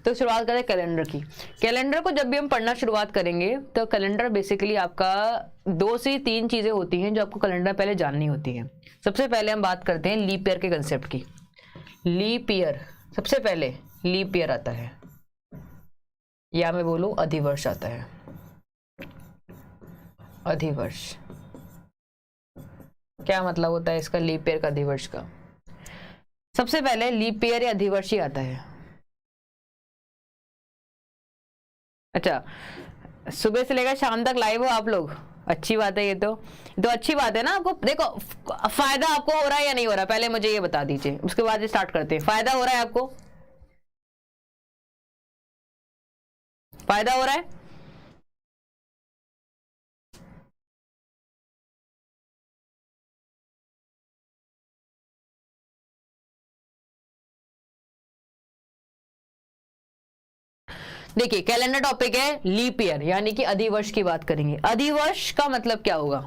तो शुरुआत करें कैलेंडर की। कैलेंडर को जब भी हम पढ़ना शुरुआत करेंगे तो कैलेंडर बेसिकली आपका 2 से 3 चीजें होती हैं जो आपको कैलेंडर पहले जाननी होती हैं। सबसे पहले हम बात करते हैं लीप ईयर के कंसेप्ट की। लीप ईयर, सबसे पहले लीप ईयर आता है, या मैं बोलूं अधिवर्ष आता है। अधिवर्ष क्या मतलब होता है इसका, लीप ईयर का, अधिवर्ष का? सबसे पहले लीप ईयर या अधिवर्ष ही आता है। अच्छा, सुबह से लेकर शाम तक लाइव हो आप लोग, अच्छी बात है। ये तो अच्छी बात है ना। आपको देखो फायदा आपको हो रहा है या नहीं हो रहा, पहले मुझे ये बता दीजिए, उसके बाद स्टार्ट करते हैं। फायदा हो रहा है आपको? फायदा हो रहा है? देखिए कैलेंडर टॉपिक है लीप ईयर, यानी कि अधिवर्ष की बात करेंगे। अधिवर्ष का मतलब क्या होगा?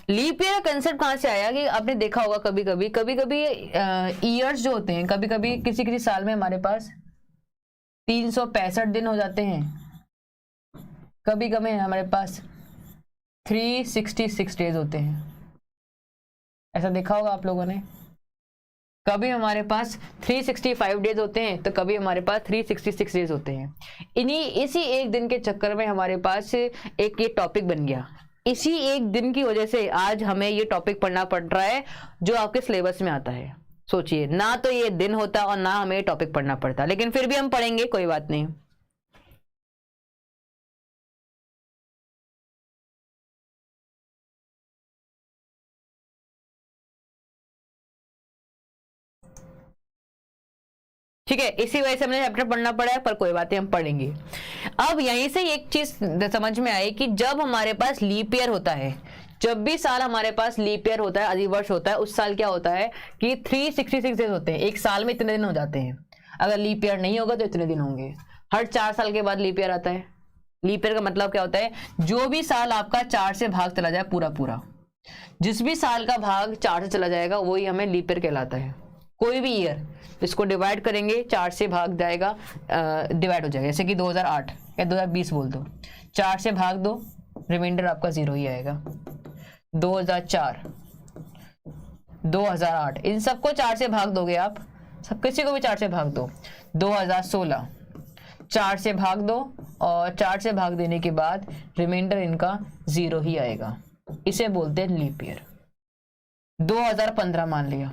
लीप ईयर कंसेप्ट कहां से आया कि आपने देखा होगा कभी कभी ईयर्स जो होते हैं, कभी कभी किसी साल में हमारे पास 365 दिन हो जाते हैं, कभी कभी हमारे पास 366 डेज होते हैं। ऐसा देखा होगा आप लोगों ने। कभी हमारे पास 365 डेज होते हैं तो कभी हमारे पास 366 डेज होते हैं। इसी एक दिन के चक्कर में हमारे पास एक ये टॉपिक बन गया। इसी एक दिन की वजह से आज हमें ये टॉपिक पढ़ना पड़ रहा है जो आपके सिलेबस में आता है। सोचिए, ना तो ये दिन होता और ना हमें ये टॉपिक पढ़ना पड़ता, लेकिन फिर भी हम पढ़ेंगे, कोई बात नहीं। ठीक है, इसी वजह से हमने चैप्टर पढ़ना पड़ा है, पर कोई बात नहीं, हम पढ़ेंगे। अब यहीं से एक चीज समझ में आई कि जब हमारे पास लीप ईयर होता है, जब भी साल हमारे पास लीप ईयर होता है, अधिवर्ष होता है, उस साल क्या होता है कि 366 डेज होते हैं। एक साल में इतने दिन हो जाते हैं। अगर लीप ईयर नहीं होगा तो इतने दिन होंगे। हर 4 साल के बाद लीप ईयर आता है। लीप ईयर का मतलब क्या होता है? जो भी साल आपका 4 से भाग चला जाए पूरा पूरा, जिस भी साल का भाग 4 से चला जाएगा वही हमें लीप ईयर कहलाता है। कोई भी ईयर इसको डिवाइड करेंगे, 4 से भाग जाएगा, डिवाइड हो जाएगा। जैसे कि 2008 या 2020 बोल दो, 4 से भाग दो, रिमाइंडर आपका 0 ही आएगा। 2004, 2008, इन सबको 4 से भाग दोगे आप, सब किसी को भी 4 से भाग दो। 2016 4 से भाग दो, और 4 से भाग देने के बाद रिमाइंडर इनका 0 ही आएगा। इसे बोलते हैं लीप ईयर। 2015 मान लिया,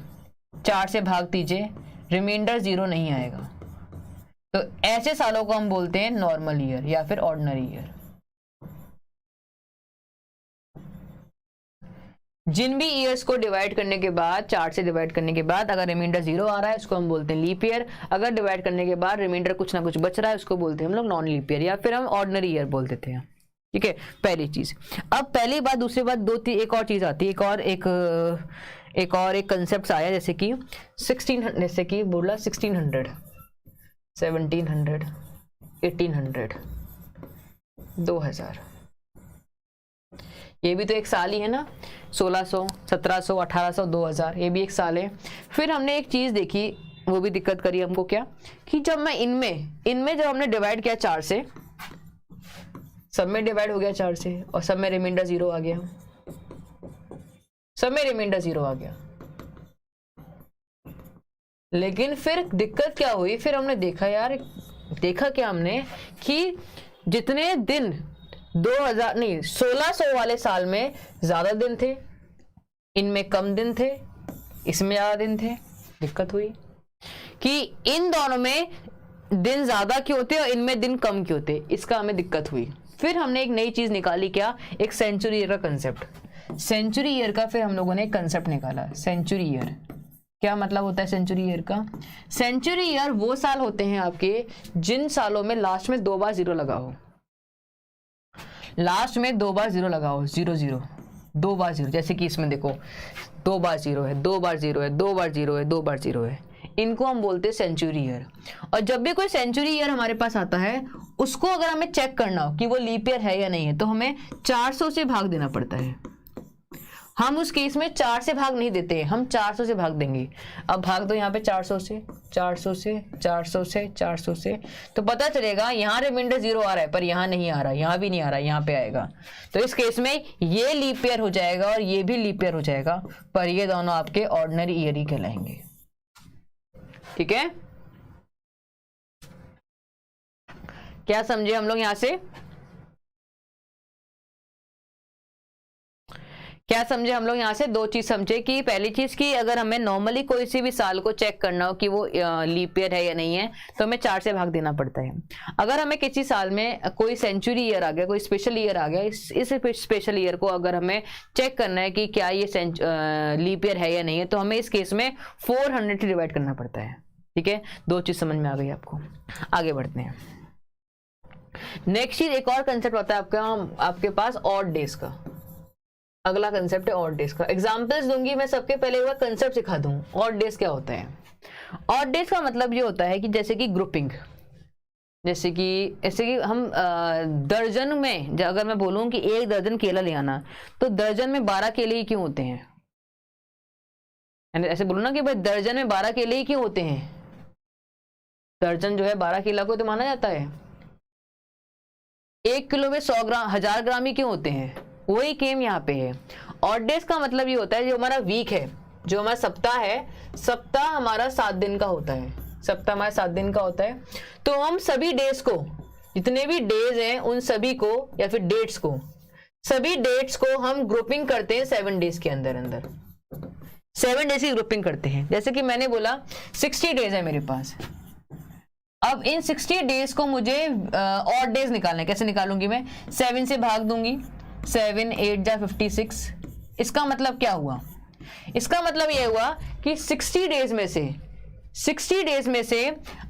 4 से भाग दीजिए, रिमाइंडर 0 नहीं आएगा, तो ऐसे सालों को हम बोलते हैं नॉर्मल ईयर या फिर ऑर्डिनरी ईयर। जिन भी ईयर्स को डिवाइड करने के बाद, 4 से डिवाइड करने के बाद अगर रिमाइंडर 0 आ रहा है, उसको हम बोलते हैं लीप ईयर। अगर डिवाइड करने के बाद रिमाइंडर कुछ ना कुछ बच रहा है, उसको बोलते हैं हम लोग नॉन लीप ईयर, या फिर हम ऑर्डिनरी ईयर बोल देते हैं। ठीक है, पहली चीज। अब पहली बात, दूसरी बात, एक और चीज आती है, एक और कंसेप्ट आया, जैसे कि 1600, जैसे कि बोला 1600, 1700, 1800, 2000, ये भी तो एक साल ही है ना। 1600, 1700, 1800, 2000, ये भी एक साल है। फिर हमने एक चीज देखी, वो भी दिक्कत करी हमको, क्या कि जब मैं इनमें जब हमने डिवाइड किया 4 से, सब में डिवाइड हो गया 4 से, और सब में रिमाइंडर 0 आ गया, सब में रिमाइंडर 0 आ गया। लेकिन फिर दिक्कत क्या हुई, फिर हमने देखा यार, देखा क्या हमने कि जितने दिन 2000 नहीं 1600 वाले साल में ज्यादा दिन थे, इनमें कम दिन थे, इसमें ज्यादा दिन थे। दिक्कत हुई कि इन दोनों में दिन ज्यादा क्यों होते और इनमें दिन कम क्यों होते, इसका हमें दिक्कत हुई। फिर हमने एक नई चीज निकाली, क्या? एक सेंचुरी ईयर का कंसेप्ट। सेंचुरी ईयर का फिर हम लोगों ने एक कंसेप्ट निकाला, सेंचुरी ईयर। क्या मतलब होता है सेंचुरी ईयर का? सेंचुरी ईयर वो साल होते हैं आपके जिन सालों में लास्ट में 2 बार 0 लगा हो। लास्ट में 2 बार 0 लगा हो, 0 0, 2 बार 0। जैसे कि इसमें देखो 2 बार 0 है, 2 बार 0 है, 2 बार 0 है, 2 बार 0 है। इनको हम बोलते हैं सेंचुरी ईयर। और जब भी कोई सेंचुरी ईयर हमारे पास आता है, उसको अगर हमें चेक करना हो कि वो लीप ईयर है या नहीं है, तो हमें 400 से भाग देना पड़ता है। हम उस केस में 4 से भाग नहीं देते हैं, हम 400 से भाग देंगे। अब भाग दो यहाँ पे 400 से, 400 से, 400 से, 400 से, तो पता चलेगा यहाँ रिमाइंडर 0 आ रहा है, पर यहाँ नहीं आ रहा, यहाँ भी नहीं आ रहा, यहाँ पे आएगा। तो इस केस में ये लीप ईयर हो जाएगा और ये भी लीप ईयर हो जाएगा, पर ये दोनों आपके ऑर्डिनरी ईयर ही कहलाएंगे। ठीक है, क्या समझे हम लोग यहां से? क्या समझे हम लोग यहाँ से? दो चीज समझे कि पहली चीज कि अगर हमें नॉर्मली कोई सी भी साल को चेक करना हो कि वो लीप ईयर है या नहीं है, तो हमें 4 से भाग देना पड़ता है। अगर हमें किसी साल में कोई सेंचुरी ईयर आ गया, कोई स्पेशल ईयर आ गया, इस स्पेशल ईयर को अगर हमें चेक करना है कि क्या ये लीप ईयर है या नहीं है, तो हमें इस केस में 400 से डिवाइड करना पड़ता है। ठीक है, दो चीज समझ में आ गई आपको। आगे बढ़ते हैं। नेक्स्ट चीज, एक और कंसेप्ट होता है आपके पास ऑड डेज का। अगला कंसेप्ट है ऑड डेज का। एग्जांपल्स दूंगी मैं सबके, पहले एक बार कंसेप्ट सिखा दूं। ऑड डेज क्या होता है? ऑड डेज का मतलब ये होता है कि जैसे कि ग्रुपिंग, जैसे कि हम दर्जन में, अगर मैं बोलूं कि 1 दर्जन केला ले आना, तो दर्जन में 12 केले ही क्यों होते हैं? ऐसे बोलो ना कि भाई दर्जन में 12 केले ही क्यों होते हैं? दर्जन जो है 12 केला को तो माना जाता है। 1 किलो में 100 ग्राम, 1000 ग्राम ही क्यों होते हैं? वही गेम यहाँ पे है। ऑड डेज का मतलब ये होता है जो हमारा वीक है, जो हमारा सप्ताह है, सप्ताह हमारा 7 दिन का होता है, सप्ताह हमारा 7 दिन का होता है। तो हम सभी डेज को, जितने भी डेज हैं उन सभी को, या फिर डेट्स को, सभी डेट्स को हम ग्रुपिंग करते हैं 7 डेज के अंदर अंदर। 7 डेज की ग्रुपिंग करते हैं। जैसे कि मैंने बोला 60 डेज है मेरे पास। अब इन 60 डेज को मुझे ऑड डेज निकालना है। कैसे निकालूंगी मैं? 7 से भाग दूंगी, 7 8 जा 56। इसका मतलब क्या हुआ? इसका मतलब यह हुआ कि 60 डेज में से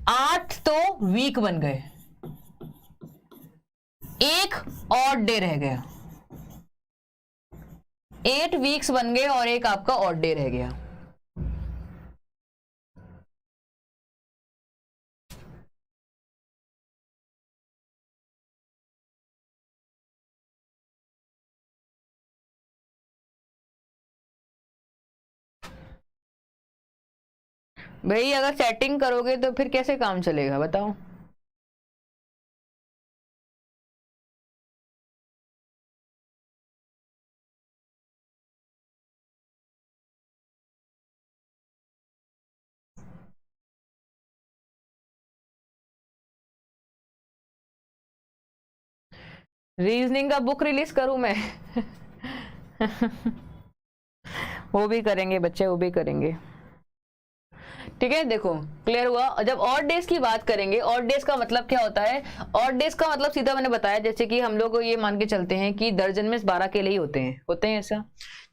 8 तो वीक बन गए, एक ऑड डे रह गया। 8 वीक्स बन गए और एक आपका ऑड डे रह गया। भाई अगर सेटिंग करोगे तो फिर कैसे काम चलेगा बताओ? रीजनिंग का बुक रिलीज करूं मैं? वो भी करेंगे बच्चे, वो भी करेंगे। ठीक है, देखो क्लियर हुआ। जब ऑड डेज की बात करेंगे, ऑड डेज का मतलब क्या होता है? ऑड डेज का मतलब सीधा मैंने बताया, जैसे कि हम लोग ये मान के चलते हैं कि दर्जन में 12 केले ही होते हैं ऐसा।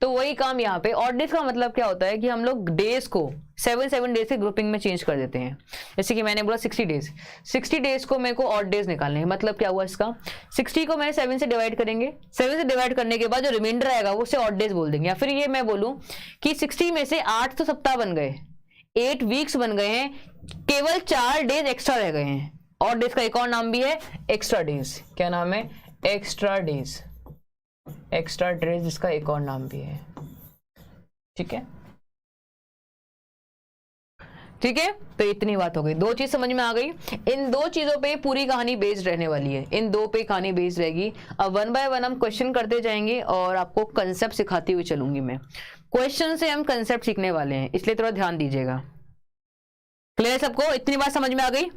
तो वही काम यहाँ पे ऑड डेज का मतलब क्या होता है कि हम लोग डेज को 7 डेज के ग्रुपिंग में चेंज कर देते हैं। जैसे कि मैंने बोला 60 डेज को मेरे को ऑड डेज निकालने हैं। मतलब क्या हुआ इसका? 60 को मैं 7 से डिवाइड करेंगे, 7 से डिवाइड करने के बाद जो रिमाइंडर आएगा वो उसे ऑड डेज बोल देंगे। या फिर ये मैं बोलूं कि 60 में से 8 तो सप्ताह बन गए, 8 वीक्स बन गए हैं, केवल 4 डेज एक्स्ट्रा रह गए हैं। और डेज का एक और नाम भी है एक्स्ट्रा डेज। क्या नाम है? Extra days. एक्स्ट्रा डेज इसका एक और नाम भी है। ठीक है, ठीक है। तो इतनी बात हो गई, 2 चीज समझ में आ गई। इन 2 चीजों पे पूरी कहानी बेस्ड रहने वाली है, इन 2 पे कहानी बेस्ड रहेगी। अब 1 बाय 1 हम क्वेश्चन करते जाएंगे और आपको कंसेप्ट सिखाती हुई चलूंगी मैं। क्वेश्चन से हम कंसेप्ट सीखने वाले हैं, इसलिए थोड़ा ध्यान दीजिएगा। क्लियर सबको? इतनी बात समझ में आ गई?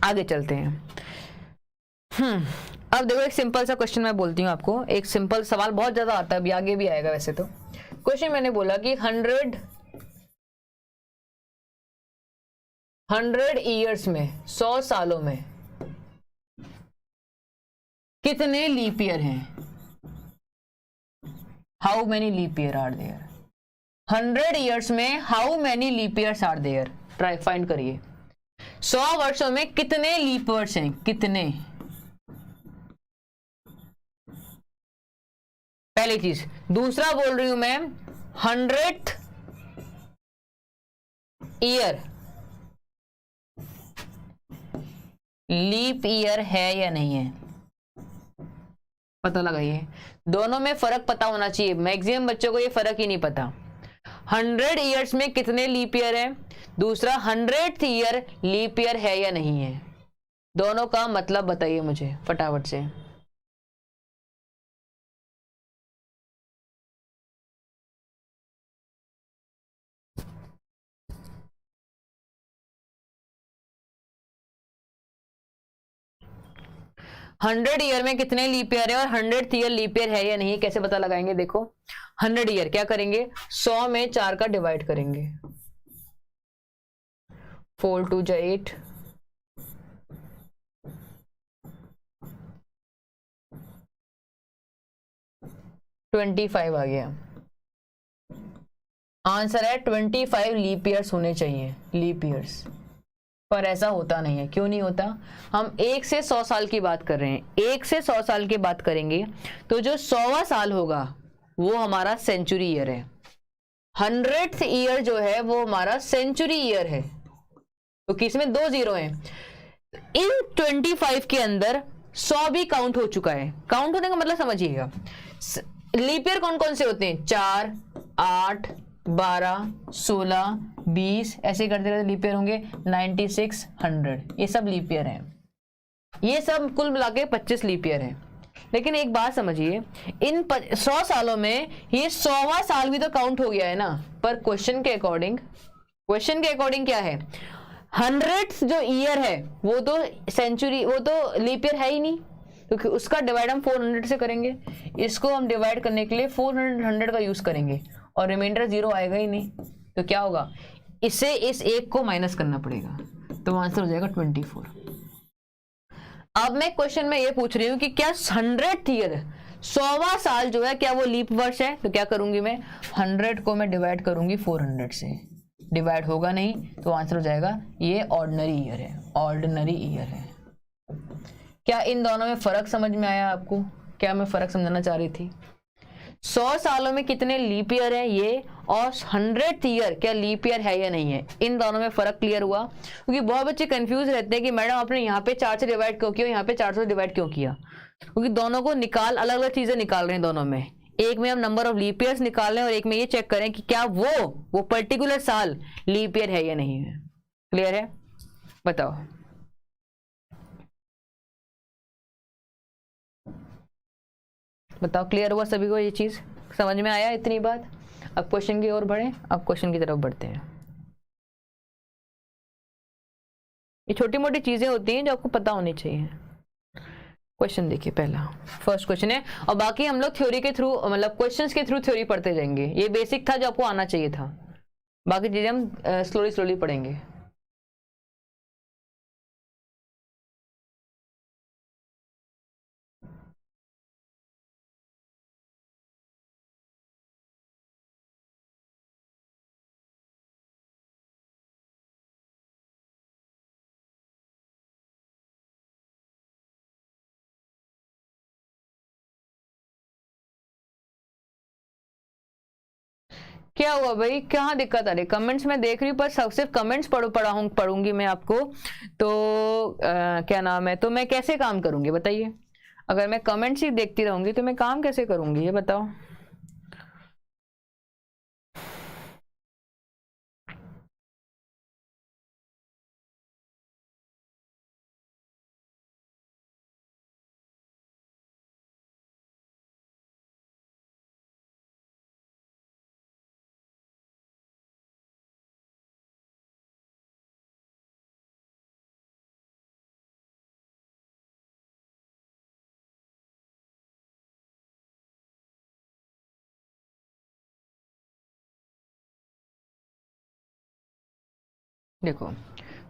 आगे चलते हैं। अब देखो एक सिंपल सा क्वेश्चन मैं बोलती हूँ आपको। एक सिंपल सवाल बहुत ज्यादा आता है, अभी आगे भी आएगा वैसे तो। क्वेश्चन मैंने बोला कि 100 ईयर्स में, 100 सालों में कितने लीप ईयर हैं? How many leap year are there? 100 years में how many leap years are there? Try find करिए। 100 वर्षों में कितने लीप ईयर्स हैं? कितने? पहली चीज। दूसरा बोल रही हूं मैं 100th ईयर लीप ईयर है या नहीं है, पता लगाइए। दोनों में फर्क पता होना चाहिए, मैक्सिमम बच्चों को ये फर्क ही नहीं पता। 100 ईयर्स में कितने लीप ईयर है, दूसरा 100th ईयर लीप ईयर है या नहीं है, दोनों का मतलब बताइए मुझे फटाफट से। हंड्रेड ईयर में कितने लीप ईयर है और 100th ईयर लीप ईयर है या नहीं, कैसे पता लगाएंगे? देखो 100 ईयर क्या करेंगे, 100 में 4 का डिवाइड करेंगे, 4 2 जा 8, 25 आ गया। आंसर है 25 लीप ईयर्स होने चाहिए, लीप ईयर्स। पर ऐसा होता नहीं है, क्यों नहीं होता? हम 1 से 100 साल की बात कर रहे हैं, 1 से 100 साल की बात करेंगे तो जो 100वां साल होगा वो हमारा सेंचुरी ईयर है। 100th ईयर जो है वो हमारा सेंचुरी ईयर है, तो किसमें 2 जीरो हैं। इन 25 के अंदर 100 भी काउंट हो चुका है। काउंट होने का मतलब समझिएगा, लीप ईयर कौन कौन से होते हैं, 4 8 12 16 20 ऐसे करते करते लीप ईयर होंगे, 96 100, ये सब लीप ईयर है। ये सब कुल मिला के 25 लीप ईयर है। लेकिन एक बात समझिए, इन 100 सालों में ये 100वां साल भी तो काउंट हो गया है ना। पर क्वेश्चन के अकॉर्डिंग क्या है, 100th जो ईयर है वो तो सेंचुरी, वो तो लीप ईयर है ही नहीं, क्योंकि उसका डिवाइड हम 400 से करेंगे। इसको हम डिवाइड करने के लिए 400 का यूज करेंगे और रिमाइंडर 0 आएगा ही नहीं, तो क्या होगा, इससे इस एक को माइनस करना पड़ेगा, तो आंसर हो जाएगा 24। अब मैं क्वेश्चन में ये पूछ रही हूँ कि क्या 100th ईयर 100वां साल जो है क्या वो लीप वर्ष है, तो क्या करूंगी मैं, 100 को मैं डिवाइड करूंगी 400 से, डिवाइड होगा नहीं तो आंसर हो जाएगा ये ऑर्डिनरी ईयर है, ऑर्डिनरी ईयर है। क्या इन दोनों में फर्क समझ में आया आपको? क्या मैं फर्क समझाना चाह रही थी? 100 सालों में कितने लीप ईयर है ये, और 100th ईयर क्या लीप ईयर है या नहीं है, इन दोनों में फर्क क्लियर हुआ? क्योंकि बहुत बच्चे कंफ्यूज रहते हैं कि मैडम आपने यहाँ पे 4 से डिवाइड क्यों किया, यहाँ पे 400 से डिवाइड क्यों किया, क्योंकि दोनों को अलग अलग चीजें निकाल रहे हैं दोनों में। एक में हम नंबर ऑफ लीप ईयर्स निकाल रहे हैं और एक में ये चेक करें कि क्या वो पर्टिकुलर साल लीप ईयर है या नहीं है। क्लियर है? बताओ। बताओ क्लियर हुआ सभी को, ये चीज समझ में आया इतनी बात? अब क्वेश्चन की ओर बढ़े, अब क्वेश्चन की तरफ बढ़ते हैं। ये छोटी मोटी चीजें होती हैं जो आपको पता होनी चाहिए। क्वेश्चन देखिए, पहला फर्स्ट क्वेश्चन है, और बाकी हम लोग थ्योरी के थ्रू, मतलब क्वेश्चंस के थ्रू थ्योरी पढ़ते जाएंगे। ये बेसिक था जो आपको आना चाहिए था, बाकी चीजें हम स्लोली पढ़ेंगे। क्या हुआ भाई, कहाँ दिक्कत आ रही? कमेंट्स में देख रही हूँ पर सिर्फ कमेंट्स पढ़ूंगी मैं आपको, तो क्या नाम है, तो मैं कैसे काम करूंगी बताइए? अगर मैं कमेंट्स ही देखती रहूंगी तो मैं काम कैसे करूंगी, ये बताओ। देखो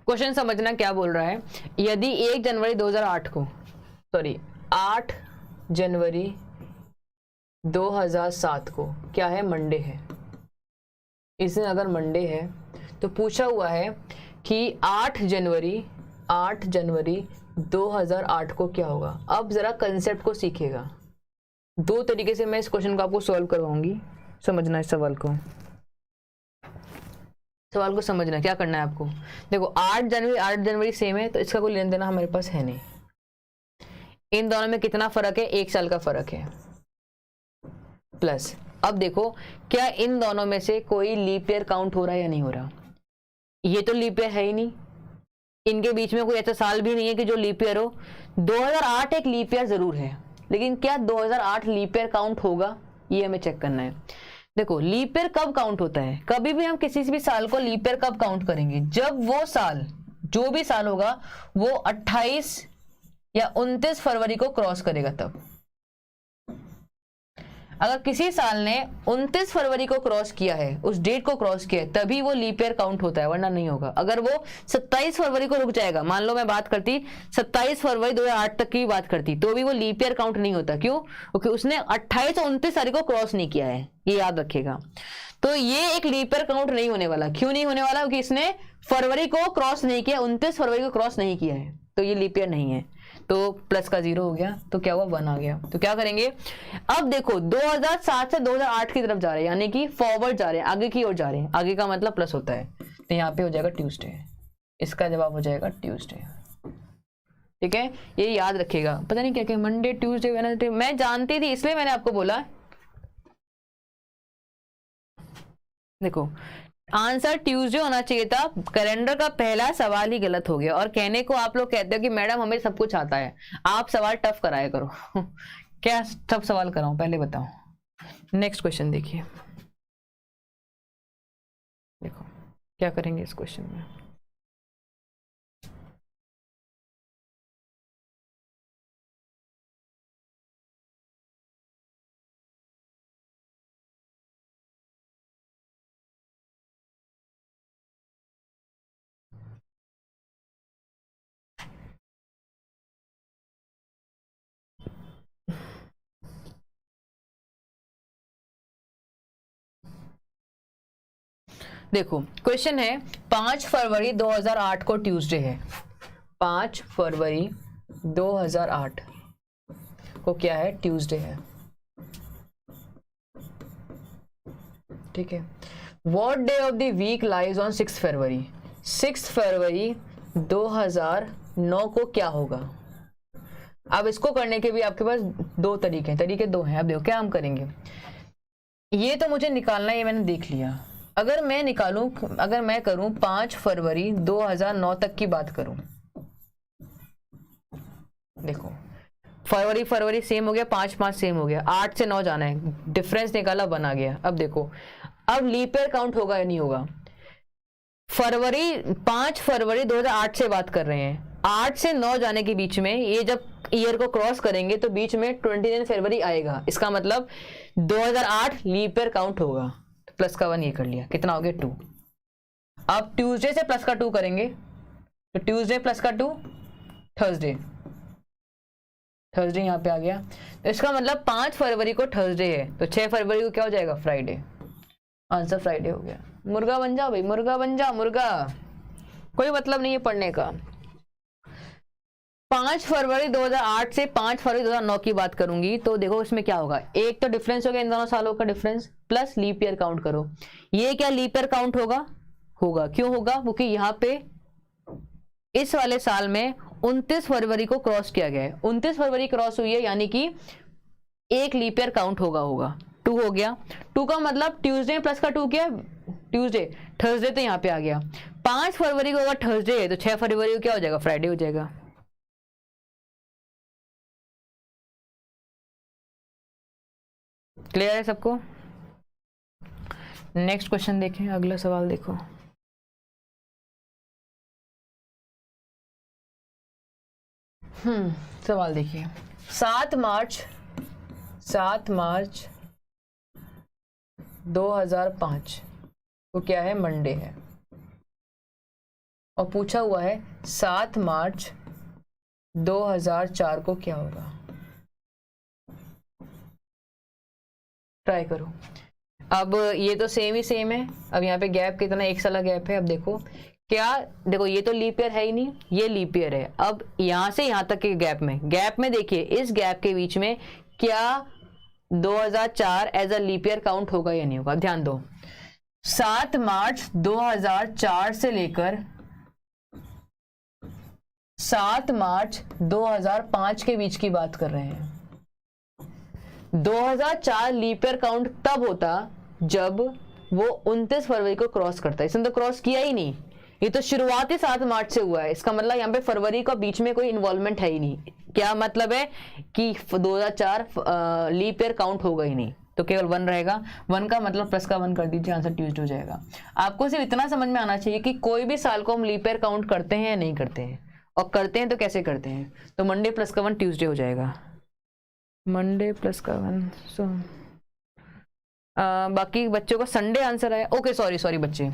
क्वेश्चन समझना क्या बोल रहा है। यदि 1 जनवरी 2008 को, सॉरी 8 जनवरी 2007 को क्या है, मंडे है, इस दिन अगर मंडे है तो पूछा हुआ है कि 8 जनवरी 2008 को क्या होगा। अब जरा कंसेप्ट को सीखिएगा, 2 तरीके से मैं इस क्वेश्चन को आपको सॉल्व करवाऊंगी, समझना इस सवाल को, सवाल को समझना, क्या करना है आपको। देखो 8 जनवरी सेम है, तो इसका कोई लेन देना हमारे पास है नहीं। इन दोनों में कितना फर्क है, 1 साल का फर्क है। प्लस अब देखो क्या इन दोनों में से कोई लीप ईयर काउंट हो रहा है या नहीं हो रहा। ये तो लीप ईयर है ही नहीं, इनके बीच में कोई ऐसा साल भी नहीं है कि जो लीप ईयर हो। 2008 एक लीप ईयर जरूर है, लेकिन क्या 2008 लीप ईयर काउंट होगा, ये हमें चेक करना है। देखो लीप ईयर कब काउंट होता है, कभी भी हम किसी भी साल को लीप ईयर कब काउंट करेंगे, जब वो साल, जो भी साल होगा वो 28 या 29 फरवरी को क्रॉस करेगा। तब अगर किसी साल ने 29 फरवरी को क्रॉस किया है, उस डेट को क्रॉस किया है, तभी वो लीप ईयर काउंट होता है, वरना नहीं होगा। अगर वो 27 फरवरी को रुक जाएगा, मान लो मैं बात करती 27 फरवरी 2008 तक की बात करती, तो भी वो लीप ईयर काउंट नहीं होता। क्यों? क्योंकि उसने 28 और 29 तारीख को क्रॉस नहीं किया है, ये याद रखेगा। तो ये एक लीप ईयर काउंट नहीं होने वाला। क्यों नहीं होने वाला? क्योंकि इसने फरवरी को क्रॉस नहीं किया, 29 फरवरी को क्रॉस नहीं किया है, तो ये लीप ईयर नहीं है। तो प्लस का 0 हो गया, तो क्या हुआ, 1 आ गया। तो क्या करेंगे, अब देखो 2007 से 2008 की तरफ जा रहे हैं, यानी कि फॉरवर्ड जा रहे हैं, आगे की ओर जा रहे हैं। आगे का मतलब प्लस होता है, तो यहाँ पे हो जाएगा ट्यूसडे। इसका जवाब हो जाएगा ट्यूसडे। ठीक है, ये याद रखिएगा। पता नहीं क्या क्या मंडे, ट्यूसडे, वेडनेसडे, मैं जानती थी इसलिए मैंने आपको बोला। देखो आंसर ट्यूसडे होना चाहिए था, कैलेंडर का पहला सवाल ही गलत हो गया। और कहने को आप लोग कहते हो कि मैडम हमें सब कुछ आता है, आप सवाल टफ कराया करो। क्या टफ सवाल कराऊं, पहले बताओ। नेक्स्ट क्वेश्चन देखिए, देखो क्या करेंगे इस क्वेश्चन में। देखो क्वेश्चन है 5 फरवरी 2008 को ट्यूसडे है। 5 फरवरी 2008 को क्या है, ट्यूसडे है। ठीक है, what day of the week lies on 6 February. 6 फरवरी 2009 को क्या होगा। अब इसको करने के भी आपके पास दो तरीके हैं, तरीके दो हैं। अब देखो क्या हम करेंगे, ये तो मुझे निकालना है, ये मैंने देख लिया। अगर मैं निकालूं, अगर मैं करूं 5 फरवरी 2009 तक की बात करूं, देखो फरवरी सेम हो गया, 5 सेम हो गया, 8 से 9 जाना है, डिफरेंस निकाला, 1 आ गया। अब देखो अब लीप ईयर काउंट होगा या नहीं होगा। 5 फरवरी 2008 से बात कर रहे हैं, 8 से 9 जाने के बीच में, ये जब ईयर को क्रॉस करेंगे तो बीच में 29 फरवरी आएगा। इसका मतलब 2008 लीप ईयर काउंट होगा। प्लस का 1 ये कर लिया, कितना हो गया 2। अब ट्यूसडे से प्लस का 2 करेंगे, तो ट्यूसडे प्लस का 2 थर्सडे, थर्सडे यहाँ पे आ गया। तो इसका मतलब 5 फरवरी को थर्सडे है, तो 6 फरवरी को क्या हो जाएगा, फ्राइडे। आंसर फ्राइडे हो गया। मुर्गा बन जा भाई, मुर्गा बन जा, मुर्गा, कोई मतलब नहीं है पढ़ने का। 5 फरवरी 2008 से 5 फरवरी 2009 की बात करूंगी, तो देखो इसमें क्या होगा, एक तो डिफरेंस हो गया इन दोनों सालों का difference, plus leap year count करो। ये क्या लीप ईयर काउंट होगा, होगा। क्यों होगा? क्योंकि यहाँ पे इस वाले साल में 29 फरवरी को क्रॉस किया गया है, 29 फरवरी क्रॉस हुई है, यानी कि एक लीप ईयर काउंट होगा। 2 हो गया। 2 का मतलब ट्यूसडे प्लस का 2 क्या, ट्यूसडे, थर्सडे तो यहाँ पे आ गया। 5 फरवरी को अगर थर्सडे है तो 6 फरवरी को क्या हो जाएगा, फ्राइडे हो जाएगा। क्लियर है सबको? नेक्स्ट क्वेश्चन देखें, अगला सवाल देखो। सवाल देखिए, 7 मार्च 2005 को क्या है, मंडे है, और पूछा हुआ है 7 मार्च 2004 को क्या होगा। ट्राई करो। अब ये तो सेम ही सेम है, अब यहाँ पे गैप कितना, 1 साल गैप है। अब देखो क्या, देखो ये तो लीप ईयर है ही नहीं, ये लीप ईयर है। अब यहाँ से यहाँ तक के गैप में देखिए, इस गैप के बीच में क्या 2004 as a leap year count होगा या नहीं होगा। ध्यान दो, 7 मार्च 2004 से लेकर 7 मार्च 2005 के बीच की बात कर रहे हैं। 2004 लीप ईयर काउंट तब होता जब वो 29 फरवरी को क्रॉस करता है। इसने तो क्रॉस किया ही नहीं, ये तो शुरुआती 7 मार्च से हुआ है। इसका मतलब यहाँ पे फरवरी का बीच में कोई इन्वॉल्वमेंट है ही नहीं। क्या मतलब है कि 2004 लीप ईयर काउंट होगा ही नहीं, तो केवल 1 रहेगा। 1 का मतलब प्लस का 1 कर दीजिए, आंसर ट्यूसडे हो जाएगा। आपको सिर्फ इतना समझ में आना चाहिए कि कोई भी साल को हम लीप ईयर काउंट करते हैं या नहीं करते हैं, और करते हैं तो कैसे करते हैं। तो मंडे प्लस का 1 ट्यूसडे हो जाएगा, मंडे प्लस का 1। सो बाकी बच्चों का संडे आंसर आया। ओके सॉरी बच्चे,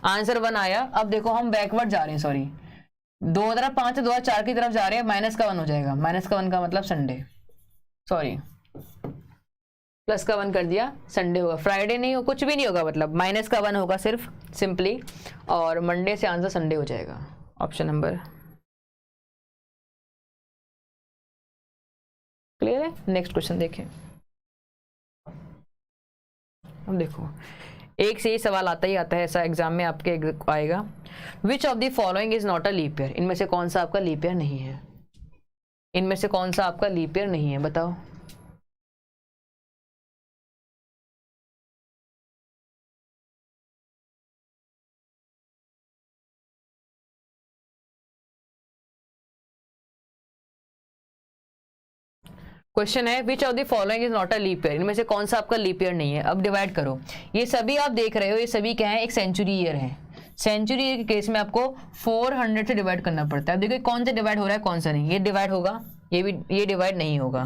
आंसर 1 आया। अब देखो हम बैकवर्ड जा रहे हैं, सॉरी 2005 से 2004 की तरफ जा रहे हैं, माइनस का 1 हो जाएगा। माइनस का 1 का मतलब संडे, सॉरी प्लस का 1 कर दिया, संडे होगा। फ्राइडे नहीं हो, कुछ भी नहीं होगा, मतलब माइनस का 1 होगा सिर्फ सिंपली, और मंडे से आंसर संडे हो जाएगा। ऑप्शन नंबर क्लियर है। नेक्स्ट क्वेश्चन देखें। अब देखो एक से ही सवाल आता ही आता है, ऐसा एग्जाम में आपके आएगा। Which of the following is not a leap year, इनमें से कौन सा आपका लीप ईयर नहीं है। इनमें से कौन सा आपका लीप ईयर नहीं है, बताओ। क्वेश्चन है which of the following is not a leap year, इनमें से कौन सा आपका लीप ईयर नहीं है। अब डिवाइड करो, ये सभी आप देख रहे हो, ये सभी क्या है, एक सेंचुरी ईयर है। सेंचुरी ईयर के केस में आपको 400 से डिवाइड करना पड़ता है। अब देखो कौन सा डिवाइड हो रहा है, कौन सा नहीं। ये डिवाइड होगा, ये भी, ये डिवाइड नहीं होगा,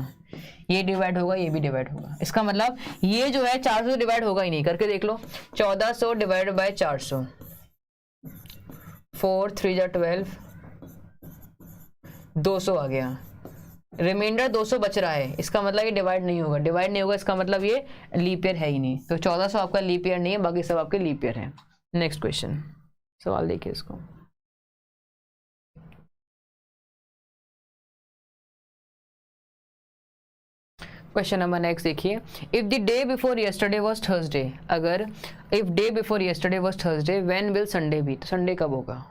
ये डिवाइड होगा, ये भी डिवाइड होगा। इसका मतलब ये जो है 400 से डिवाइड होगा ही नहीं। करके देख लो, 1400 डिवाइड बाय 400, 4 3 जा 12, 200 आ गया। रिमाइंडर 200 बच रहा है, इसका मतलब ये डिवाइड नहीं होगा। डिवाइड नहीं होगा इसका मतलब ये लीप ईयर है ही नहीं। तो 1400 आपका लीप ईयर नहीं है, बाकी सब आपके लीप ईयर है। नेक्स्ट क्वेश्चन, सवाल देखिए इसको। क्वेश्चन नंबर नेक्स्ट देखिए। If the day before yesterday was Thursday, अगर if day before yesterday was Thursday, when will Sunday be, तो संडे कब होगा।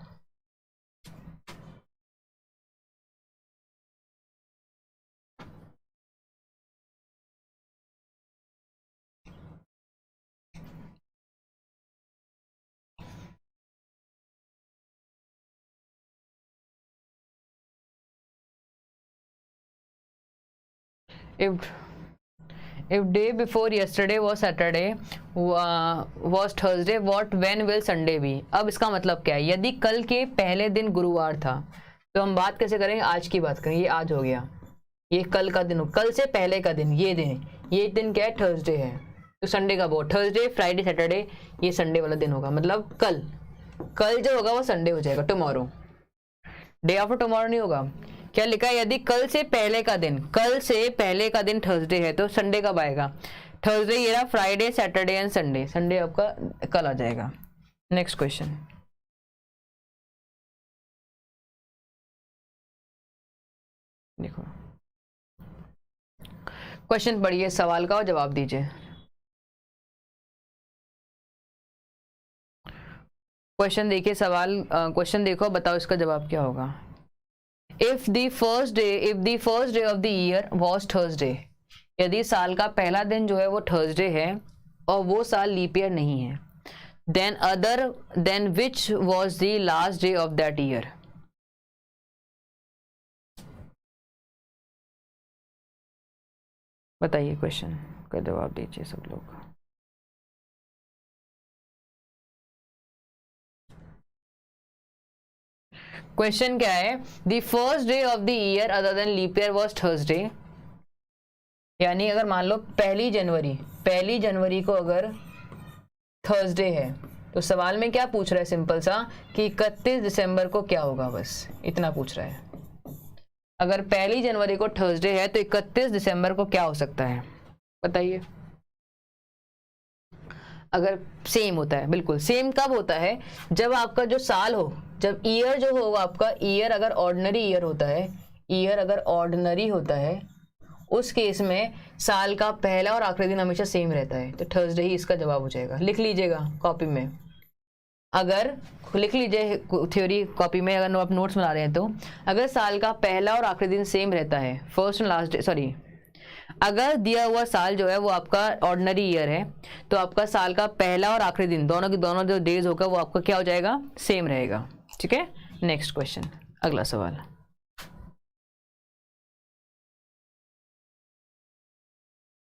if day before yesterday was Saturday was Thursday, what when will Sunday be। अब इसका मतलब क्या है, यदि कल के पहले दिन गुरुवार था तो हम बात कैसे करेंगे, आज की बात करेंगे। ये आज हो गया, ये कल का दिन, कल से पहले का दिन, ये दिन क्या है, थर्सडे है। तो संडे का वो थर्सडे फ्राइडे सैटरडे, ये संडे वाला दिन होगा। मतलब कल जो होगा वो संडे हो जाएगा। टुमारो, डे आफ्टर टुमारो नहीं होगा। क्या लिखा है, यदि कल से पहले का दिन थर्सडे है तो संडे कब आएगा। थर्सडे ये रहा, Friday Saturday and Sunday, Sunday आपका कल आ जाएगा। नेक्स्ट क्वेश्चन, देखो क्वेश्चन पढ़िए, सवाल का और जवाब दीजिए। क्वेश्चन देखिए, सवाल क्वेश्चन देखो, बताओ इसका जवाब क्या होगा। If the first day of the year was Thursday, यदि साल का पहला दिन जो है वो थर्सडे है और वो साल लीप ईयर नहीं है, then which was the last day of that year। बताइए, क्वेश्चन का जवाब दीजिए सब लोग। क्वेश्चन क्या है, the first day of the year other than leap year was Thursday, यानी अगर मान लो पहली जनवरी को अगर थर्सडे है तो सवाल में क्या पूछ रहा है, सिंपल सा कि 31 दिसंबर को क्या होगा, बस इतना पूछ रहा है। अगर पहली जनवरी को थर्सडे है तो 31 दिसंबर को क्या हो सकता है, बताइए। अगर सेम होता है, बिल्कुल सेम कब होता है, जब आपका जो साल हो, जब ईयर जो होगा आपका, ईयर अगर ऑर्डिनरी ईयर होता है, ईयर अगर ऑर्डिनरी होता है उस केस में साल का पहला और आखिरी दिन हमेशा सेम रहता है, तो थर्सडे ही इसका जवाब हो जाएगा। लिख लीजिएगा कॉपी में, अगर लिख लीजिए थ्योरी कॉपी में, अगर आप नोट्स बना रहे हैं तो अगर साल का पहला और आखिरी दिन सेम रहता है, first and last day, sorry, अगर दिया हुआ साल जो है वो आपका ऑर्डिनरी ईयर है, तो आपका साल का पहला और आखिरी दिन दोनों की दोनों जो डेज होगा वो आपका क्या हो जाएगा, सेम रहेगा। ठीक है, नेक्स्ट क्वेश्चन, अगला सवाल।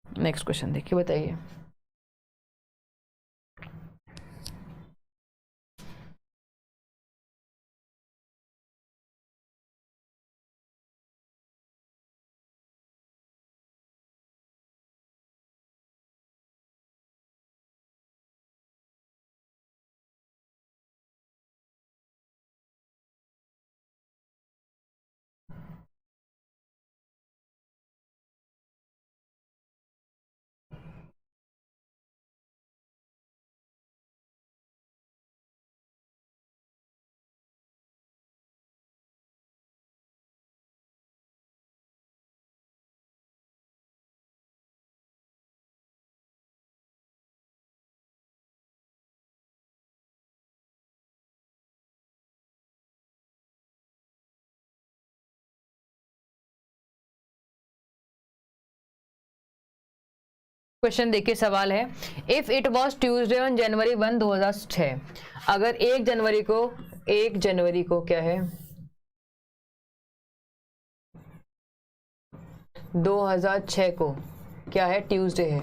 नेक्स्ट क्वेश्चन देखिए, बताइए। क्वेश्चन देखिए, सवाल है, if it was Tuesday on January 1, 2006, अगर 1 जनवरी को क्या है 2006 को क्या है, ट्यूसडे है।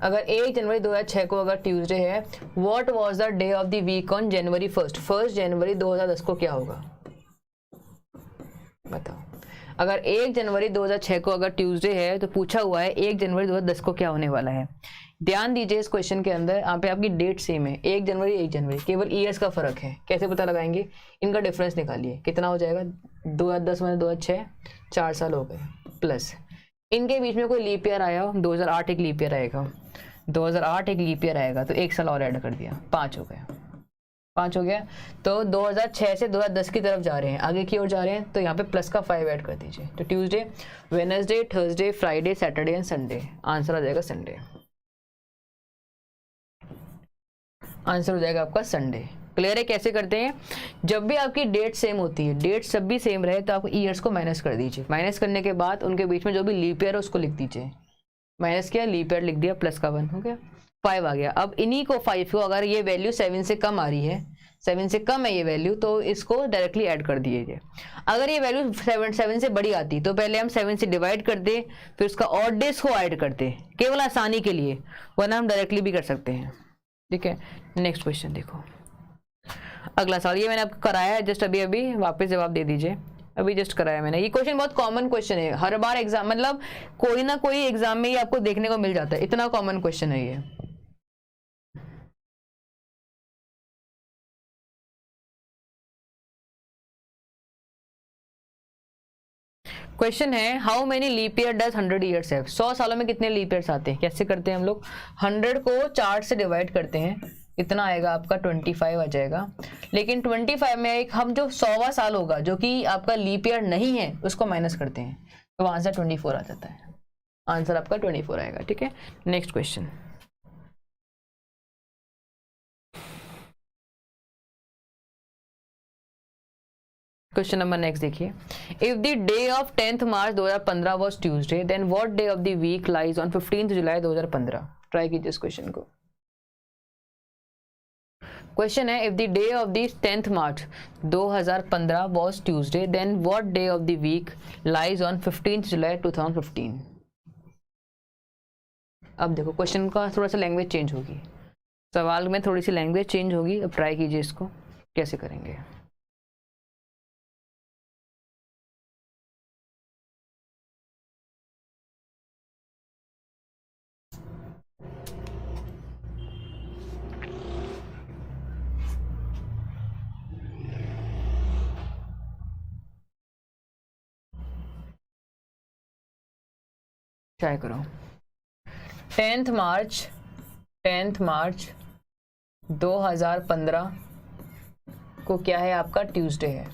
अगर 1 जनवरी 2006 को अगर ट्यूसडे है, what was the day of the week on January 1 जनवरी 2010 को क्या होगा, बताओ। अगर 1 जनवरी 2006 को अगर ट्यूसडे है तो पूछा हुआ है 1 जनवरी 2010 को क्या होने वाला है। ध्यान दीजिए इस क्वेश्चन के अंदर, यहाँ पे आपकी डेट सेम है, 1 जनवरी, केवल ईयर्स का फर्क है। कैसे पता लगाएंगे, इनका डिफरेंस निकालिए, कितना हो जाएगा, 2010 में 2006, 4 साल हो गए, प्लस इनके बीच में कोई लीप ईयर आया, 2008 एक लीप ईयर आएगा, 2008 एक लीप ईयर आएगा, तो 1 साल और ऐड कर दिया, 5 हो गया, 5 हो गया। तो 2006 से 2010 की तरफ जा रहे हैं, आगे की ओर जा रहे हैं, तो यहाँ पे प्लस का 5 ऐड कर दीजिए। तो Tuesday, Wednesday, Thursday, Friday, Saturday and Sunday, answer आ जाएगा संडे, आंसर हो जाएगा आपका संडे। क्लियर है कैसे करते हैं, जब भी आपकी डेट सेम होती है, डेट सब भी सेम रहे तो आप ईयर्स को माइनस कर दीजिए, माइनस करने के बाद उनके बीच में जो भी लीप ईयर है उसको लिख दीजिए, माइनस किया, लीप ईयर लिख दिया, प्लस का 1 हो गया, 5 आ गया। अब इन्हीं को 5 को अगर ये वैल्यू 7 से कम आ रही है, 7 से कम है ये वैल्यू, तो इसको डायरेक्टली ऐड कर दीजिए। अगर ये वैल्यू 7 से बड़ी आती तो पहले हम 7 से डिवाइड करते, फिर उसका ऑड डेज को ऐड करते, केवल आसानी के लिए, वरना हम डायरेक्टली भी कर सकते हैं। ठीक है, नेक्स्ट क्वेश्चन देखो, अगला सवाल, ये मैंने आपको कराया है जस्ट अभी अभी, वापस जवाब दे दीजिए, अभी जस्ट कराया मैंने। ये क्वेश्चन बहुत कॉमन क्वेश्चन है, हर बार एग्जाम, मतलब कोई ना कोई एग्जाम में ये आपको देखने को मिल जाता है, इतना कॉमन क्वेश्चन है ये। क्वेश्चन है, how many leap year does 100 years have, 100 सालों में कितने लीप ईयर्स आते हैं। कैसे करते हैं हम लोग, 100 को 4 से डिवाइड करते हैं, इतना आएगा आपका 25 आ जाएगा। लेकिन 25 में एक हम जो 100वां साल होगा जो कि आपका लीप ईयर नहीं है उसको माइनस करते हैं, तो आंसर 24 आ जाता है, आंसर आपका 24 आएगा। ठीक है, next question, question number next देखिए, if the day of 10th March 2015 was Tuesday, then what day of the week lies on 15th July 2015। Try कीजिए इस क्वेश्चन को। क्वेश्चन है, if the day of the 10th March 2015 was Tuesday, then what day of the week lies on 15th July 2015। अब देखो question का थोड़ा सा language change होगी, सवाल में थोड़ी सी लैंग्वेज चेंज होगी। अब ट्राई कीजिए इसको कैसे करेंगे। ट्राई करो। 10th मार्च 2015 को क्या है आपका, ट्यूसडे है।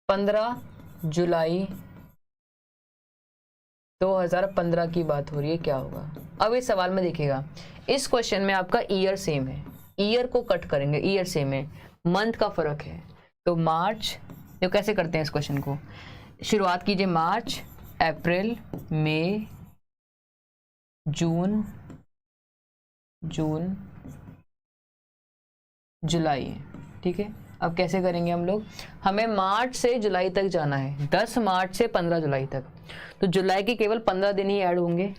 15 जुलाई 2015 की बात हो रही है, क्या होगा। अब इस सवाल में देखिएगा, इस क्वेश्चन में आपका ईयर सेम है, ईयर को कट करेंगे, ईयर सेम है, मंथ का फर्क है। तो मार्च, तो कैसे करते हैं इस क्वेश्चन को, शुरुआत कीजिए मार्च, अप्रैल, मई, जून, जुलाई, ठीक है। अब कैसे करेंगे हम लोग, हमें मार्च से जुलाई तक जाना है, 10 मार्च से 15 जुलाई तक। तो जुलाई के केवल 15 दिन ही ऐड होंगे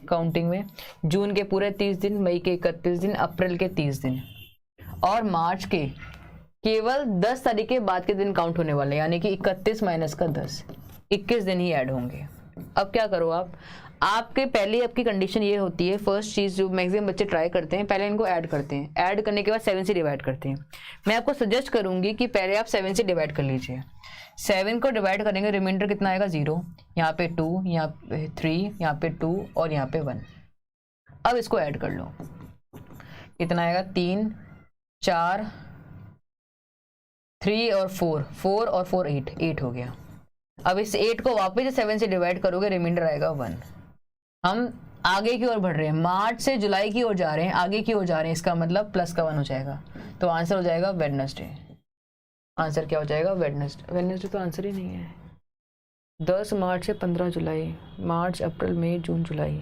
काउंटिंग में, जून के पूरे 30 दिन, मई के 31 दिन, अप्रैल के 30 दिन, और मार्च के केवल 10 तारीख के बाद के दिन काउंट होने वाले, यानी कि 31 माइनस का 10, 21 दिन ही ऐड होंगे। अब क्या करो आप, आपके पहले आपकी कंडीशन ये होती है, फर्स्ट चीज जो मैक्सिमम बच्चे ट्राई करते हैं, पहले इनको ऐड करते हैं, ऐड करने के बाद 7 से डिवाइड करते हैं। मैं आपको सजेस्ट करूंगी कि पहले आप 7 से डिवाइड कर लीजिए। 7 को डिवाइड करेंगे, रिमाइंडर कितना आएगा, 0, यहाँ पे 2, यहाँ पे 3, यहाँ पे 2 और यहाँ पे 1। अब इसको ऐड कर लो, कितना आएगा, 3, 4, 3 और 4, 4 और 4 8 हो गया। अब इस 8 को वापस 7 से डिवाइड करोगे, रिमाइंडर आएगा 1। हम आगे की ओर बढ़ रहे हैं, मार्च से जुलाई की ओर जा रहे हैं, आगे की ओर जा रहे हैं, इसका मतलब प्लस का 1 हो जाएगा। तो आंसर हो जाएगा वेडनेसडे। आंसर क्या हो जाएगा, वेडनेसडे। वेडनेसडे तो आंसर ही नहीं है। 10 मार्च से 15 जुलाई, मार्च, अप्रैल, मई, जून, जुलाई,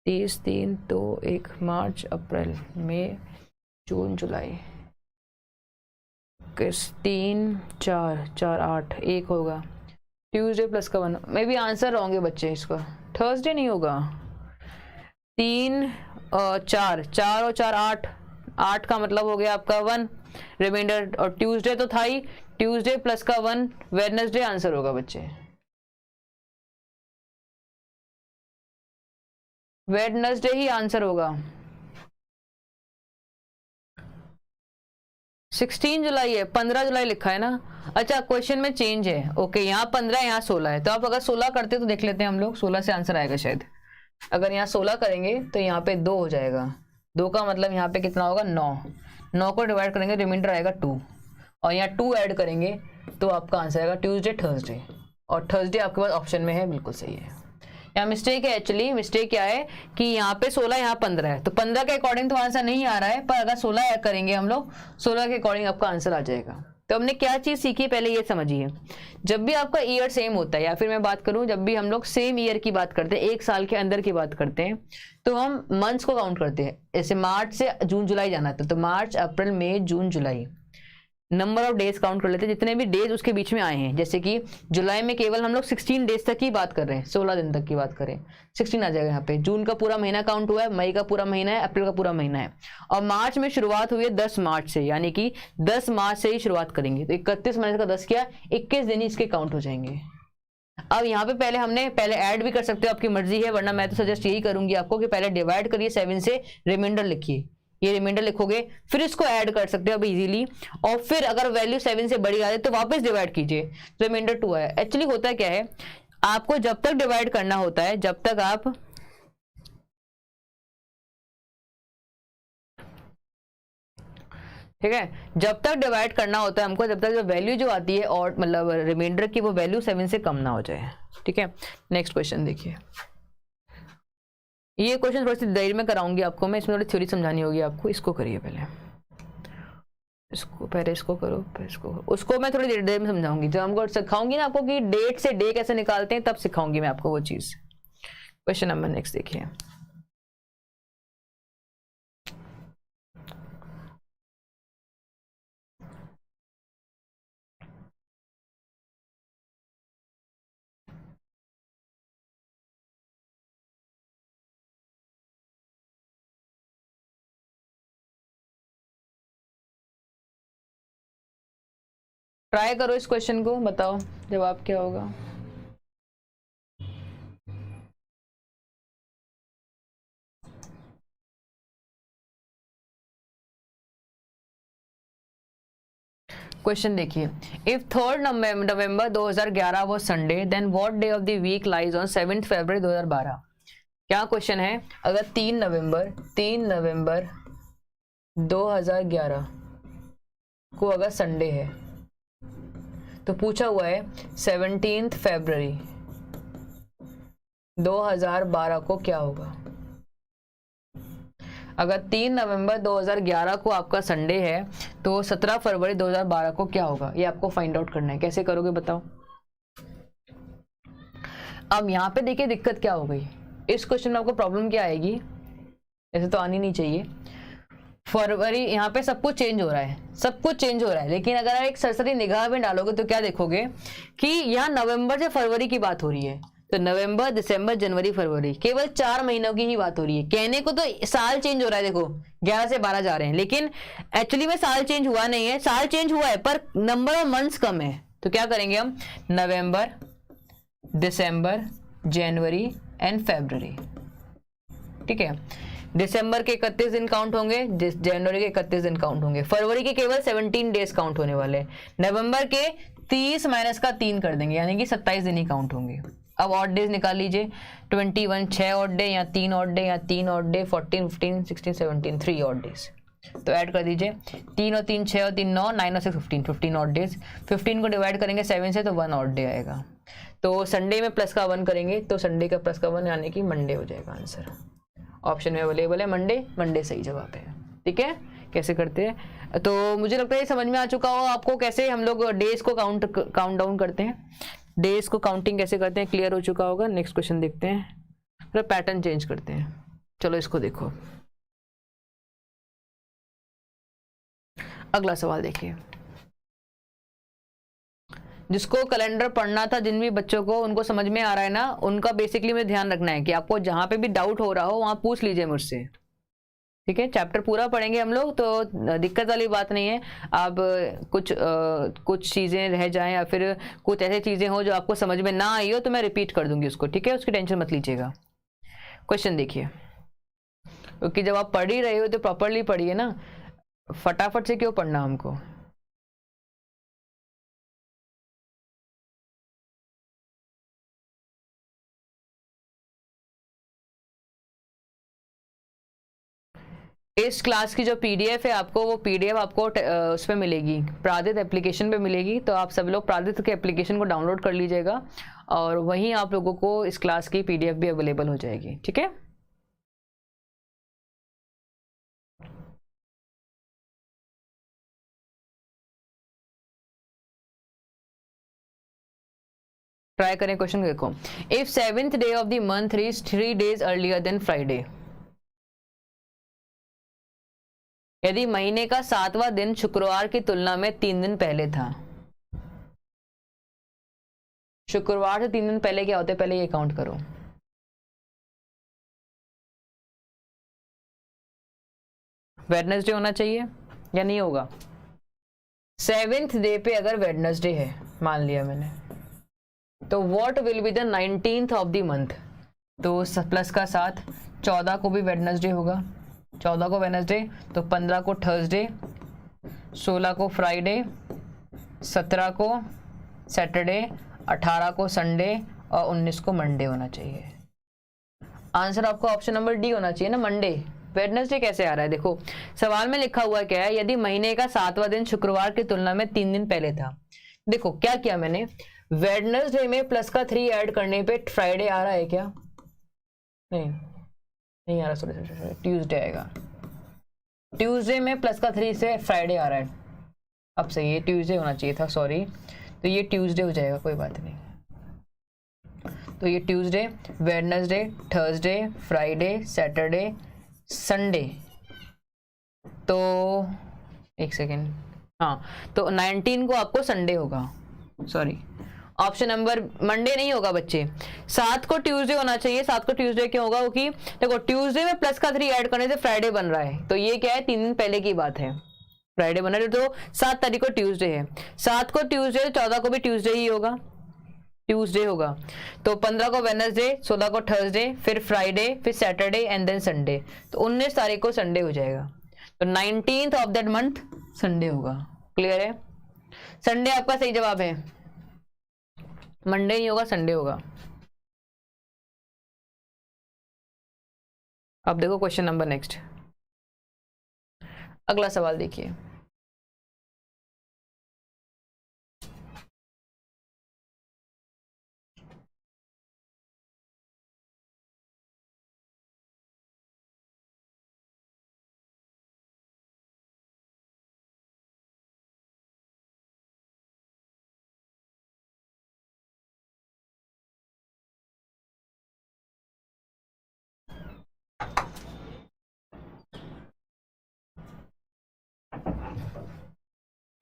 30, 3, 2, 1, मार्च, अप्रैल, मई, जून, जुलाई, 3, 4, 4, 8, 1 होगा, ट्यूसडे प्लस का 1। मे भी आंसर रॉन्ग है बच्चे, इसका थर्सडे नहीं होगा। 3 और 4, 4 और 4 8, 8 का मतलब हो गया आपका 1 रिमाइंडर, और ट्यूसडे तो था ही, ट्यूसडे प्लस का 1, वेडनेसडे आंसर होगा बच्चे, वेडनेसडे ही आंसर होगा। 16 जुलाई है, 15 जुलाई लिखा है ना। अच्छा, क्वेश्चन में चेंज है, ओके, यहाँ 15 यहाँ 16 है, तो आप अगर 16 करते तो देख लेते हैं हम लोग, 16 से आंसर आएगा शायद। अगर यहाँ 16 करेंगे तो यहाँ पे 2 हो जाएगा, 2 का मतलब यहाँ पे कितना होगा, 9 को डिवाइड करेंगे, रिमाइंडर आएगा 2, और यहाँ 2 ऐड करेंगे तो आपका आंसर आएगा ट्यूसडे, थर्सडे, और थर्सडे आपके पास ऑप्शन में है, बिल्कुल सही है। यहाँ मिस्टेक है, एक्चुअली मिस्टेक क्या है कि यहाँ पे 16 यहाँ 15 है, तो 15 के अकॉर्डिंग तो आंसर नहीं आ रहा है, पर अगर 16 ऐड करेंगे हम लोग, 16 के अकॉर्डिंग आपका आंसर आ जाएगा। तो हमने क्या चीज सीखी पहले ये समझिए, जब भी आपका ईयर सेम होता है, या फिर मैं बात करूं जब भी हम लोग सेम ईयर की बात करते हैं, एक साल के अंदर की बात करते हैं, तो हम मंथ्स को काउंट करते हैं। जैसे मार्च से जून जुलाई जाना था, तो मार्च, अप्रैल, मई, जून, जुलाई, नंबर ऑफ डेज काउंट कर लेते हैं, जितने भी डेज उसके बीच में आए हैं। जैसे कि जुलाई में केवल हम लोग 16 डेज तक की बात कर रहे हैं, 16 दिन तक की बात करें, 16 आ जाएगा यहाँ पे। जून का पूरा महीना काउंट हुआ है, मई का पूरा महीना है, अप्रैल का पूरा महीना है, और मार्च में शुरुआत हुई है 10 मार्च से, यानी कि 10 मार्च से ही शुरुआत करेंगे, तो 31 माइनस का 10 किया, 21 दिन ही इसके काउंट हो जाएंगे। अब यहाँ पे पहले ऐड भी कर सकते हो, आपकी मर्जी है, वरना मैं तो सजेस्ट यही करूंगी आपको कि पहले डिवाइड करिए 7 से, रिमाइंडर लिखिए, ये रिमाइंडर लिखोगे, फिर इसको ऐड कर सकते हो अब इजीली, और फिर अगर वैल्यू 7 से बड़ी आ जाए तो वापस डिवाइड कीजिए, रिमाइंडर 2 है। एक्चुअली होता क्या है, आपको जब तक डिवाइड करना होता है, जब तक आप ठीक है, जब तक डिवाइड करना होता है हमको, जब तक जो वैल्यू जो आती है और मतलब रिमाइंडर की, वो वैल्यू 7 से कम ना हो जाए, ठीक है। नेक्स्ट क्वेश्चन देखिए, ये क्वेश्चन थोड़ी सी देर में कराऊंगी आपको मैं, इसमें थोड़ी थ्योरी समझानी होगी आपको, इसको करिए पहले, इसको करो, फिर इसको, उसको मैं थोड़ी देर में समझाऊंगी, जब हमको सिखाऊंगी ना आपको कि डेट से डे कैसे निकालते हैं, तब सिखाऊंगी मैं आपको वो चीज। क्वेश्चन नंबर नेक्स्ट देखिए, ट्राई करो इस क्वेश्चन को, बताओ जवाब क्या होगा। क्वेश्चन देखिए, इफ 3 नवंबर 2011 वो Sunday, then what day of the week lies on 7 February 2012। क्या क्वेश्चन है, अगर 3 नवंबर 2011 को अगर संडे है, तो पूछा हुआ है 17 फरवरी 2012 को क्या होगा? अगर 3 नवंबर 2011 को आपका संडे है तो 17 फरवरी 2012 को क्या होगा, ये आपको फाइंड आउट करना है। कैसे करोगे बताओ? अब यहाँ पे देखिए दिक्कत क्या हो गई, इस क्वेश्चन में आपको प्रॉब्लम क्या आएगी, ऐसे तो आनी नहीं चाहिए। फरवरी, यहाँ पे सब कुछ चेंज हो रहा है, सब कुछ चेंज हो रहा है, लेकिन अगर आप एक सरसरी निगाह में डालोगे तो क्या देखोगे कि यहाँ नवंबर से फरवरी की बात हो रही है। तो नवंबर, दिसंबर, जनवरी, फरवरी, केवल 4 महीनों की ही बात हो रही है। कहने को तो साल चेंज हो रहा है, देखो 11 से 12 जा रहे हैं, लेकिन एक्चुअली में साल चेंज हुआ नहीं है। साल चेंज हुआ है पर नंबर ऑफ मंथ्स कम है। तो क्या करेंगे हम, नवंबर, दिसंबर, जनवरी एंड फरवरी, ठीक है। दिसंबर के 31 दिन काउंट होंगे, जनवरी के 31 दिन काउंट होंगे, फरवरी के केवल 17 डेज काउंट होने वाले, नवंबर के 30 माइनस का 3 कर देंगे, यानी कि 27 दिन ही काउंट होंगे। अब ऑड डेज निकाल लीजिए, 21 6 ऑड डे, या 3 ऑड डे, या 3 ऑड डे, 14 15 16 17 3 ऑड डेज। तो ऐड कर दीजिए, 3 और 3 6 और 3 9, 9 और 6 15, 15 ऑड डेज। 15 को डिवाइड करेंगे 7 से तो 1 ऑड डे आएगा। तो संडे में प्लस का 1 करेंगे तो संडे का प्लस का 1 यानी कि मंडे हो जाएगा आंसर। ऑप्शन में अवेलेबल है मंडे, मंडे सही जवाब है। ठीक है, कैसे करते हैं तो मुझे लगता है ये समझ में आ चुका हो आपको, कैसे हम लोग डेज को काउंट डाउन करते हैं, डेज को काउंटिंग कैसे करते हैं, क्लियर हो चुका होगा। नेक्स्ट क्वेश्चन देखते हैं, फिर पैटर्न चेंज करते हैं। चलो इसको देखो, अगला सवाल देखिए। जिसको कैलेंडर पढ़ना था, जिन भी बच्चों को, उनको समझ में आ रहा है ना, उनका बेसिकली में ध्यान रखना है कि आपको जहां पे भी डाउट हो रहा हो वहां पूछ लीजिए मुझसे। ठीक है, चैप्टर पूरा पढ़ेंगे हम लोग तो दिक्कत वाली बात नहीं है। आप कुछ चीजें रह जाएं या फिर कुछ ऐसी चीजें हो जो आपको समझ में ना आई हो तो मैं रिपीट कर दूंगी उसको, ठीक है, उसकी टेंशन मत लीजिएगा। क्वेश्चन देखिए, क्योंकि जब आप पढ़ ही रहे हो तो प्रॉपरली पढ़िए ना, फटाफट से क्यों पढ़ना हमको। इस क्लास की जो पीडीएफ है आपको, वो पीडीएफ आपको उस पर मिलेगी, प्रादित एप्लीकेशन पे मिलेगी। तो आप सब लोग प्रादित के एप्लीकेशन को डाउनलोड कर लीजिएगा और वहीं आप लोगों को इस क्लास की पीडीएफ भी अवेलेबल हो जाएगी। ठीक है, ट्राई करें। क्वेश्चन देखो, if 7th day of the month is 3 days earlier than Friday, यदि महीने का 7वां दिन शुक्रवार की तुलना में 3 दिन पहले था। शुक्रवार से 3 दिन पहले क्या होते हैं, पहले ये काउंट करो। वेडनेसडे होना चाहिए या नहीं होगा? 7th डे पे अगर वेडनेसडे है मान लिया मैंने, तो what will be the 19th of the month. तो प्लस का 7, 14 को भी वेडनेसडे होगा, 14 को वेडनेसडे, तो 15 को थर्सडे, 16 को फ्राइडे, 17 को सैटरडे, 18 को संडे और 19 को मंडे होना चाहिए। आंसर आपको ऑप्शन नंबर डी होना चाहिए ना, मंडे। वेडनेसडे कैसे आ रहा है, देखो सवाल में लिखा हुआ क्या है, यदि महीने का 7वां दिन शुक्रवार की तुलना में 3 दिन पहले था। देखो क्या किया मैंने, वेडनेसडे में प्लस का 3 ऐड करने पे फ्राइडे आ रहा है क्या? नहीं आ रहा, सॉरी ट्यूसडे आएगा। ट्यूसडे में प्लस का 3 से फ्राइडे आ रहा है, अब सही है, ट्यूसडे होना चाहिए था, सॉरी। तो ये ट्यूसडे हो जाएगा, कोई बात नहीं। तो ये Tuesday, Wednesday, Thursday, Friday, Saturday, Sunday, तो एक सेकेंड, हाँ, तो 19 को आपको संडे होगा, सॉरी ऑप्शन नंबर मंडे नहीं होगा बच्चे, 7 को ट्यूसडे होना चाहिए। 7 को ट्यूसडे क्यों होगा, क्योंकि देखो ट्यूसडे में प्लस का 3 ऐड करने से फ्राइडे बन रहा है, तो ये क्या है, 3 दिन पहले की बात है, फ्राइडे बना रहे, तो 7 तारीख को ट्यूसडे है, 7 को ट्यूसडे, 14 को भी ट्यूसडे ही होगा, ट्यूसडे होगा, तो 15 को वेडनेसडे, 16 को थर्सडे, फिर फ्राइडे, फिर सैटरडे एंड देन संडे, तो 19 तारीख को संडे हो जाएगा, तो 19th of that month Sunday होगा। क्लियर है, संडे आपका सही जवाब है, मंडे नहीं होगा, संडे होगा। अब देखो क्वेश्चन नंबर नेक्स्ट, अगला सवाल देखिए।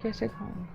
कैसे खाऊं?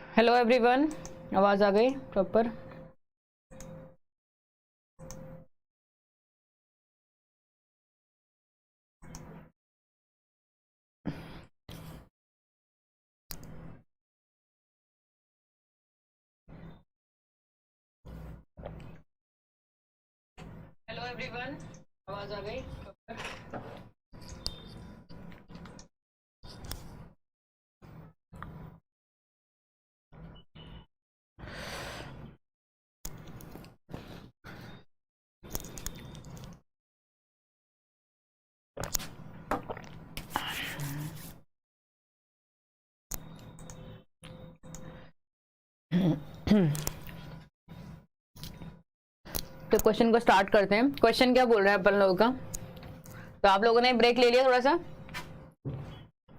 हेलो एवरीवन, आवाज आ गई प्रॉपर? हेलो एवरीवन, आवाज आ गई प्रॉपर? तो क्वेश्चन को स्टार्ट करते हैं। क्वेश्चन क्या बोल रहा है अपन लोगों का? तो आप लोगों ने ब्रेक ले लिया थोड़ा सा,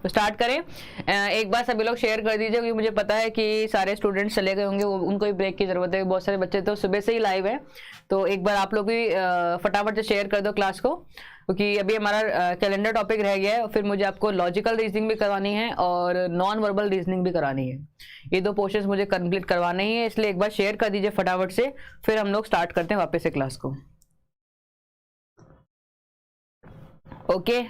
तो स्टार्ट करें। एक बार सभी लोग शेयर कर दीजिए, क्योंकि मुझे पता है कि सारे स्टूडेंट्स चले गए होंगे, उनको भी ब्रेक की जरूरत है। बहुत सारे बच्चे तो सुबह से ही लाइव है, तो एक बार आप लोग भी फटाफट से शेयर कर दो क्लास को, क्योंकि अभी हमारा कैलेंडर टॉपिक रह गया है। फिर मुझे आपको लॉजिकल रीजनिंग भी करवानी है और नॉन वर्बल रीजनिंग भी करानी है। ये दो पोर्शंस मुझे कंप्लीट करवाने ही है, इसलिए एक बार शेयर कर दीजिए फटाफट से, फिर हम लोग स्टार्ट करते हैं वापस से क्लास को। ओके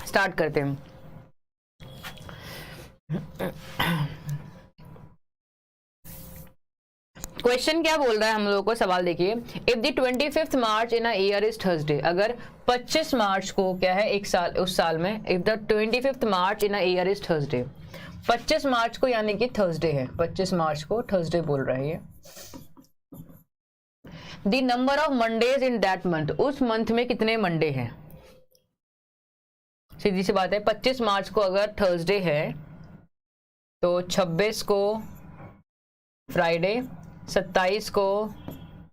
स्टार्ट करते हैं। क्वेश्चन क्या बोल रहा है हम लोगों को, सवाल देखिए। If the 25th March in a year is Thursday, अगर 25 मार्च को क्या है एक साल, उस साल में, if the 25th March in a year is Thursday, 25 मार्च को यानी कि थर्सडे है, 25 मार्च को थर्सडे बोल रहा है ये। The number of Mondays in that month, उस मंथ में कितने मंडे हैं? सीधी सी बात है, 25 मार्च को अगर थर्सडे है तो 26 को फ्राइडे, 27 को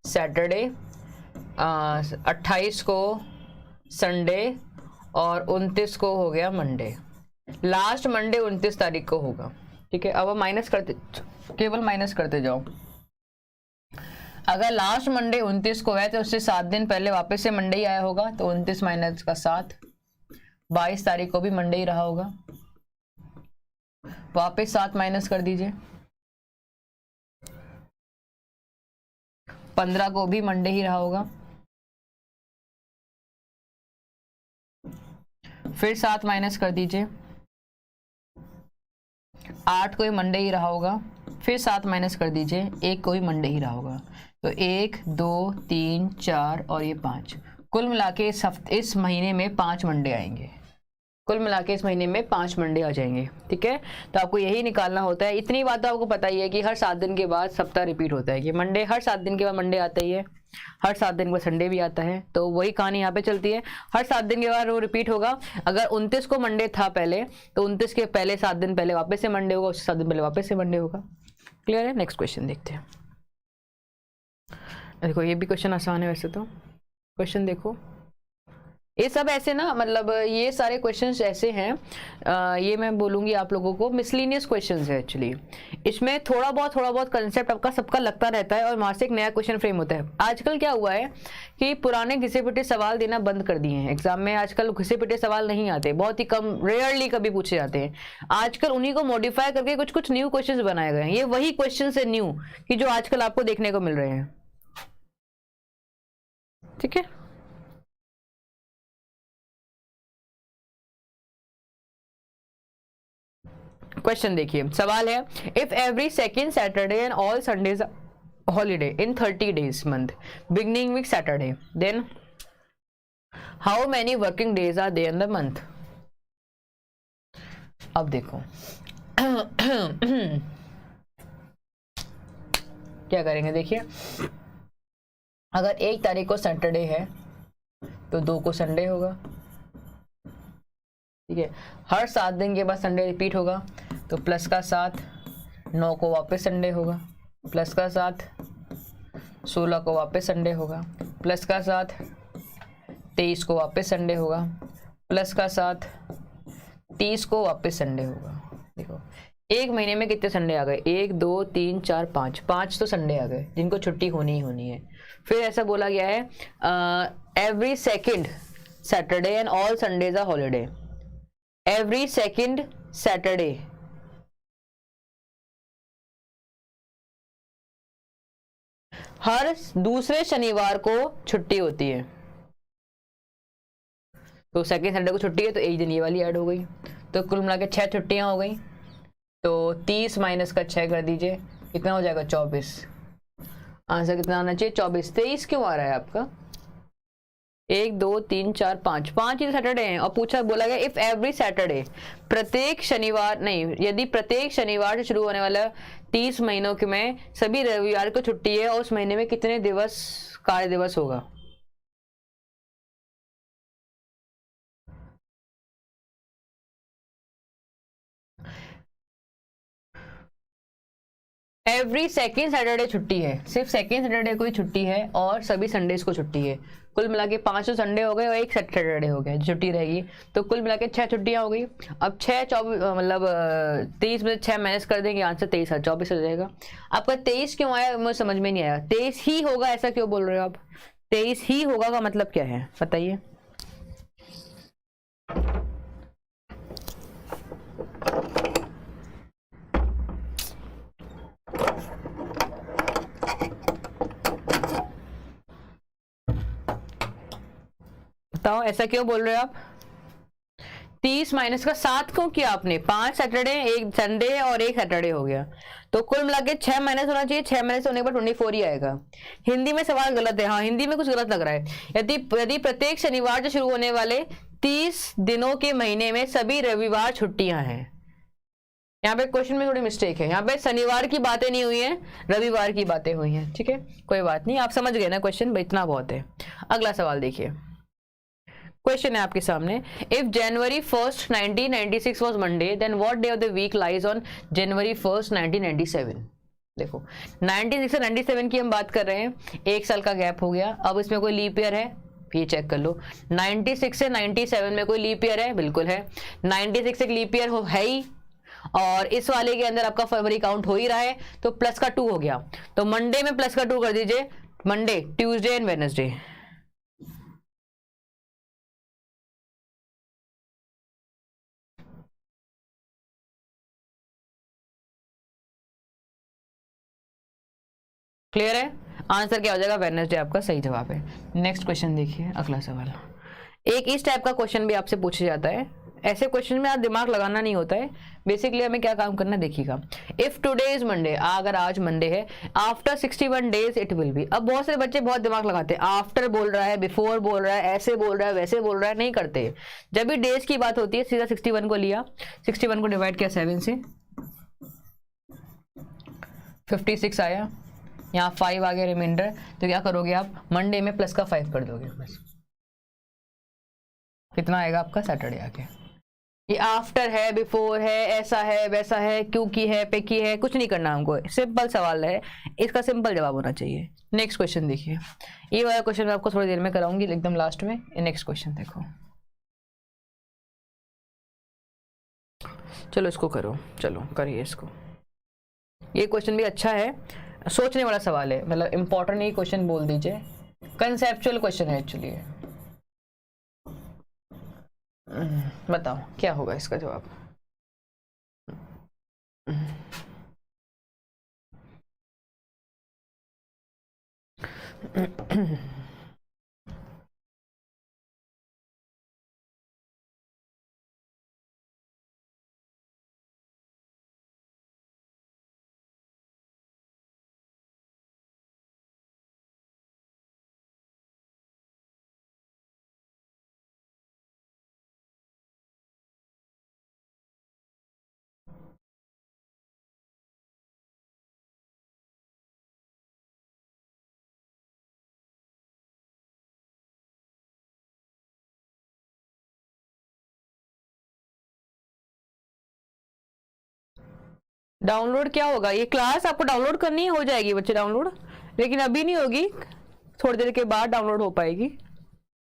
सैटरडे, 28 को संडे और 29 को हो गया मंडे। लास्ट मंडे 29 तारीख को होगा। ठीक है, अब माइनस करते, केवल माइनस करते जाओ। अगर लास्ट मंडे 29 को है तो उससे 7 दिन पहले वापस से मंडे ही आया होगा, तो 29 माइनस का 7, 22 तारीख को भी मंडे ही रहा होगा। वापस 7 माइनस कर दीजिए, 15 को भी मंडे ही रहा होगा, फिर 7 माइनस कर दीजिए, 8 को ही मंडे ही रहा होगा, फिर 7 माइनस कर दीजिए, 1 को ही मंडे ही रहा होगा। तो 1 2 3 4 और ये 5, कुल मिला के इस महीने में 5 मंडे आएंगे। कुल मिला के इस महीने में 5 मंडे आ जाएंगे। ठीक है, तो आपको यही निकालना होता है। इतनी बात तो आपको पता ही है कि हर 7 दिन के बाद सप्ताह रिपीट होता है, कि मंडे हर 7 दिन के बाद मंडे आता ही है, हर 7 दिन के बाद संडे भी आता है। तो वही कहानी यहाँ पे चलती है, हर 7 दिन के बाद वो रिपीट होगा। अगर 29 को मंडे था पहले, तो 29 के पहले 7 दिन पहले वापस से मंडे होगा, उससे 7 दिन पहले वापस से मंडे होगा। क्लियर है? नेक्स्ट क्वेश्चन देखते हैं। देखो ये भी क्वेश्चन आसान है वैसे तो। क्वेश्चन देखो, ये सब ऐसे ना, मतलब ये सारे क्वेश्चंस ऐसे हैं, ये मैं बोलूंगी आप लोगों को मिसलिनियस क्वेश्चंस है एक्चुअली। इसमें थोड़ा बहुत कंसेप्ट आपका सबका लगता रहता है, और वहां से एक नया क्वेश्चन फ्रेम होता है। आजकल क्या हुआ है कि पुराने घिसे पिटे सवाल देना बंद कर दिए हैं एग्जाम में। आजकल घिसे पिटे सवाल नहीं आते, बहुत ही कम, रेयरली कभी पूछे जाते हैं। आजकल उन्हीं को मॉडिफाई करके कुछ कुछ न्यू क्वेश्चन बनाए गए हैं। ये वही क्वेश्चन है न्यू, कि जो आजकल आपको देखने को मिल रहे हैं। ठीक है, क्वेश्चन देखिए, सवाल है, if every second Saturday and all Sundays holiday in 30 days month beginning with Saturday, then how many working days are there in the month. अब देखो क्या करेंगे, देखिए, अगर 1 तारीख को सैटरडे है तो 2 को संडे होगा। ठीक है, हर 7 दिन के बाद संडे रिपीट होगा, तो प्लस का 7, 9 को वापस संडे होगा, प्लस का 7, 16 को वापस संडे होगा, प्लस का 7, 23 को वापस संडे होगा, प्लस का 7, 30 को वापस संडे होगा। देखो एक महीने में कितने संडे आ गए? 1 2 3 4 5, 5 तो संडे आ गए जिनको छुट्टी होनी ही होनी है। फिर ऐसा बोला गया है every second Saturday and all Sundays are holiday. Every second Saturday, हर दूसरे शनिवार को छुट्टी होती है। तो सेकेंड संडे को छुट्टी है तो एक दिन ये वाली ऐड हो गई, तो कुल मिला के 6 छुट्टियां हो गई। तो 30 माइनस का 6 कर दीजिए, कितना हो जाएगा? 24। आंसर कितना आना चाहिए? 24। 23 क्यों आ रहा है आपका? 1 2 3 4 5, 5 ही सैटरडे हैं। और पूछा बोला गया इफ एवरी सैटरडे, प्रत्येक शनिवार नहीं, यदि प्रत्येक शनिवार से शुरू होने वाला 30 महीनों के में सभी रविवार को छुट्टी है और उस महीने में कितने दिवस कार्य दिवस होगा? एवरी सेकेंड सैटरडे छुट्टी है, सिर्फ सेकेंड सैटरडे को ही छुट्टी है और सभी संडेज को छुट्टी है। कुल मिला के 5 संडे हो गए और एक सैटरडे हो गया जो छुट्टी रहेगी। तो कुल मिला के 6 छुट्टियां हो गई। अब 6 24 मतलब 30 में 6 माइनस कर देंगे, आंसर 23 है, 24 हो जाएगा। आपका 23 क्यों आया मुझे समझ में नहीं आया। 23 ही होगा ऐसा क्यों बोल रहे हो आप? 23 ही होगा का मतलब क्या है बताइए? बताओ ऐसा क्यों बोल रहे हो आप? 30 माइनस का 7 क्यों किया आपने? 5 सैटरडे, एक संडे और एक सैटरडे हो गया, तो कुल मिला के 6 माइनस होना चाहिए। 6 माइनस होने के बाद 24 ही आएगा। हिंदी में सवाल गलत है, हाँ हिंदी में कुछ गलत लग रहा है। यदि प्रत्येक शनिवार से शुरू होने वाले 30 दिनों के महीने में सभी रविवार छुट्टियां हैं। यहाँ पे क्वेश्चन में थोड़ी मिस्टेक है, यहाँ पे शनिवार की बातें नहीं हुई है, रविवार की बातें हुई हैं। ठीक है, कोई बात नहीं, आप समझ गए ना क्वेश्चन, इतना बहुत है। अगला सवाल देखिए, क्वेश्चन है आपके सामने। If January 1st 1996 was Monday, then what day of the week lies on January 1st 1997? देखो 96 से 97 की हम बात कर रहे हैं, एक साल का गैप हो गया। अब इसमें कोई लीप ईयर है? ये चेक कर लो। 96 से 97 में कोई लीप ईयर है? बिल्कुल है। 96 एक लीप ईयर है ही, और इस वाले के अंदर आपका फरवरी काउंट हो ही रहा है, तो प्लस का 2 हो गया। तो मंडे में प्लस का 2 कर दीजिए, Monday, Tuesday and Wednesday. Clear है? आंसर क्या हो जाएगा? वेडनेसडे आपका सही जवाब है। नेक्स्ट क्वेश्चन देखिए, अगला सवाल। एक इस टाइप का क्वेश्चन भी आपसे पूछा जाता है। ऐसे क्वेश्चन में आप दिमाग लगाना नहीं होता है, बेसिकली हमें क्या काम करना देखिएगा। इफ टुडे इज मंडे, अगर आज मंडे है, after 61 days it will be. अब बहुत सारे बच्चे बहुत दिमाग लगाते हैं, आफ्टर बोल रहा है, बिफोर बोल रहा है, ऐसे बोल रहा है, वैसे बोल रहा है, नहीं करते। जब भी डेज की बात होती है सीधा 61 को लिया, 61 को डिवाइड किया 7 से, 56 आया, यहाँ 5 आ गया रिमाइंडर। तो क्या करोगे आप? मंडे में प्लस का 5 कर दोगे बस। कितना आएगा आपका? सैटरडे आ गया। ये आफ्टर है, बिफोर है, ऐसा है, वैसा है, क्योंकि है, पे की है, कुछ नहीं करना हमको। सिंपल सवाल है, इसका सिंपल जवाब होना चाहिए। नेक्स्ट क्वेश्चन देखिए, ये वाला क्वेश्चन मैं आपको थोड़ी देर में कराऊंगी एकदम लास्ट में। नेक्स्ट क्वेश्चन देखो, चलो इसको करो, चलो करिए इसको। ये क्वेश्चन भी अच्छा है, सोचने वाला सवाल है, मतलब इंपॉर्टेंट ही क्वेश्चन बोल दीजिए, कंसेप्चुअल क्वेश्चन है एक्चुअली। बताओ क्या होगा इसका जवाब? डाउनलोड क्या होगा? ये क्लास आपको डाउनलोड करनी हो जाएगी बच्चे डाउनलोड, लेकिन अभी नहीं होगी, थोड़ी देर के बाद डाउनलोड हो पाएगी।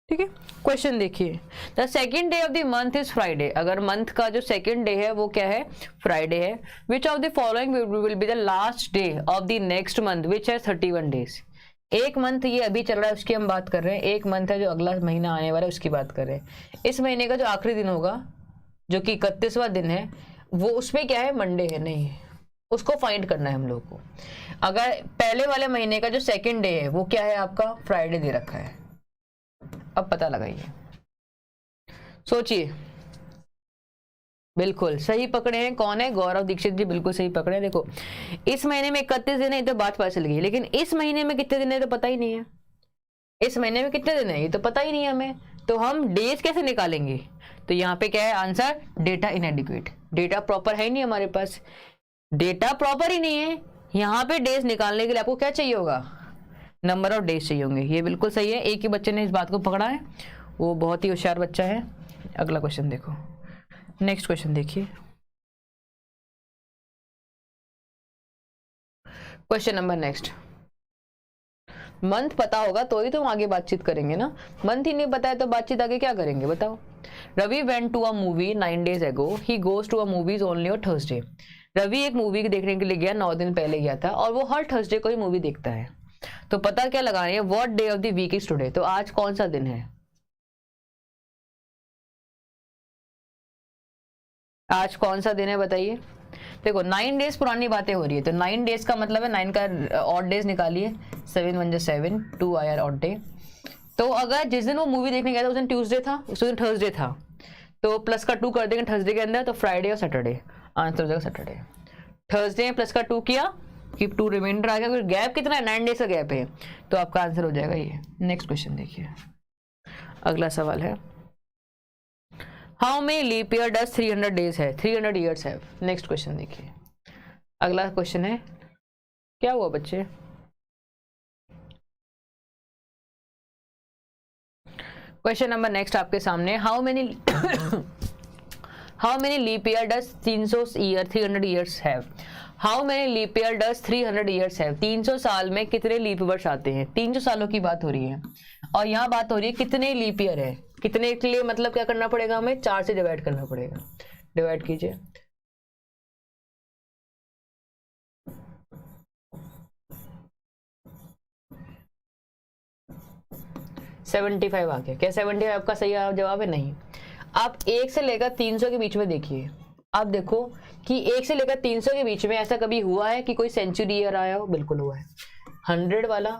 ठीक है। क्वेश्चन देखिए, the second day of the month is Friday. अगर मंथ का जो सेकेंड डे है वो क्या है, फ्राइडे है। Which of the following will be the last day of the next month which है 31 डेज। एक मंथ ये अभी चल रहा है उसकी हम बात कर रहे हैं, एक मंथ है जो अगला महीना आने वाला है उसकी बात कर रहे हैं। इस महीने का जो आखिरी दिन होगा जो कि 31वां दिन है वो उसमें क्या है, मंडे है, नहीं है, उसको फाइंड करना है हम लोग को। अगर पहले वाले महीने का जो सेकेंड डे है वो क्या है आपका, फ्राइडे दे रखा है। अब पता लगाइए, सोचिए। बिल्कुल सही पकड़े हैं, कौन है, गौरव दीक्षित जी, बिल्कुल सही पकड़े हैं। देखो इस महीने में 31 दिन है, ये तो बात पता चल गई, लेकिन इस महीने में कितने दिन है तो पता ही नहीं है। इस महीने में कितने दिन है ये तो पता ही नहीं है हमें, तो हम डेज कैसे निकालेंगे। तो यहाँ पे क्या है आंसर, डेटा इनएडिक्वेट, डेटा प्रॉपर है ही नहीं हमारे पास, डेटा प्रॉपर ही नहीं है। यहाँ पे डेज निकालने के लिए आपको क्या चाहिए होगा, नंबर ऑफ डेज चाहिए होंगे। ये बिल्कुल सही है, एक ही बच्चे ने इस बात को पकड़ा है, वो बहुत ही होशियार बच्चा है। अगला क्वेश्चन देखो, नेक्स्ट क्वेश्चन देखिए, क्वेश्चन नंबर नेक्स्ट। मंथ पता होगा तो ही तो हम आगे बातचीत करेंगे ना, मंथ ही नहीं पता है तो बातचीत आगे क्या करेंगे बताओ। Ravi went to a movie 9 days ago, he goes to a movies only on Thursday. Ravi एक मूवी देखने के लिए गया, 9 दिन पहले गया था और वो हर थर्सडे को ही मूवी देखता है। तो पता क्या लगाना है, what day of the week is today, तो आज कौन सा दिन है, आज कौन सा दिन है बताइए। देखो 9 डेज पुरानी बातें हो रही है, तो 9 डेज का मतलब है 9 का ऑड डेज निकालिए, 7 1 7, 2 आया ऑड डे। तो अगर जिस दिन वो मूवी देखने गया था उस दिन ट्यूसडे था, उस दिन थर्सडे था, तो प्लस का 2 कर देंगे थर्सडे के अंदर, तो फ्राइडे और सैटरडे, आंसर हो जाएगा सैटरडे। थर्सडे में प्लस का 2 किया कि 2 रिमाइंडर आ गया, गैप कितना है, 9 डेज का गैप है, तो आपका आंसर हो जाएगा ये। नेक्स्ट क्वेश्चन देखिए, अगला सवाल है, how many leap year does 300 days है, 300 ईयर्स है। नेक्स्ट क्वेश्चन देखिए, अगला क्वेश्चन है, क्या हुआ बच्चे, क्वेश्चन नंबर नेक्स्ट आपके सामने, how many leap year does 300 year 300 years have. How many leap year does 300 years have, 300 साल में कितने लीप वर्ष आते हैं, 300 सालों की बात हो रही है और यहाँ बात हो रही है कितने लीप ईयर है, कितने के लिए मतलब क्या करना पड़ेगा हमें, 4 से डिवाइड करना पड़ेगा। डिवाइड कीजिए, 75 आ गया क्या, 75 आपका सही जवाब है, नहीं। आप 1 से लेकर 300 के बीच में देखिए, आप देखो कि 1 से लेकर 300 के बीच में ऐसा कभी हुआ है कि कोई सेंचुरी ईयर आया हो, बिल्कुल हुआ है। 100 वाला,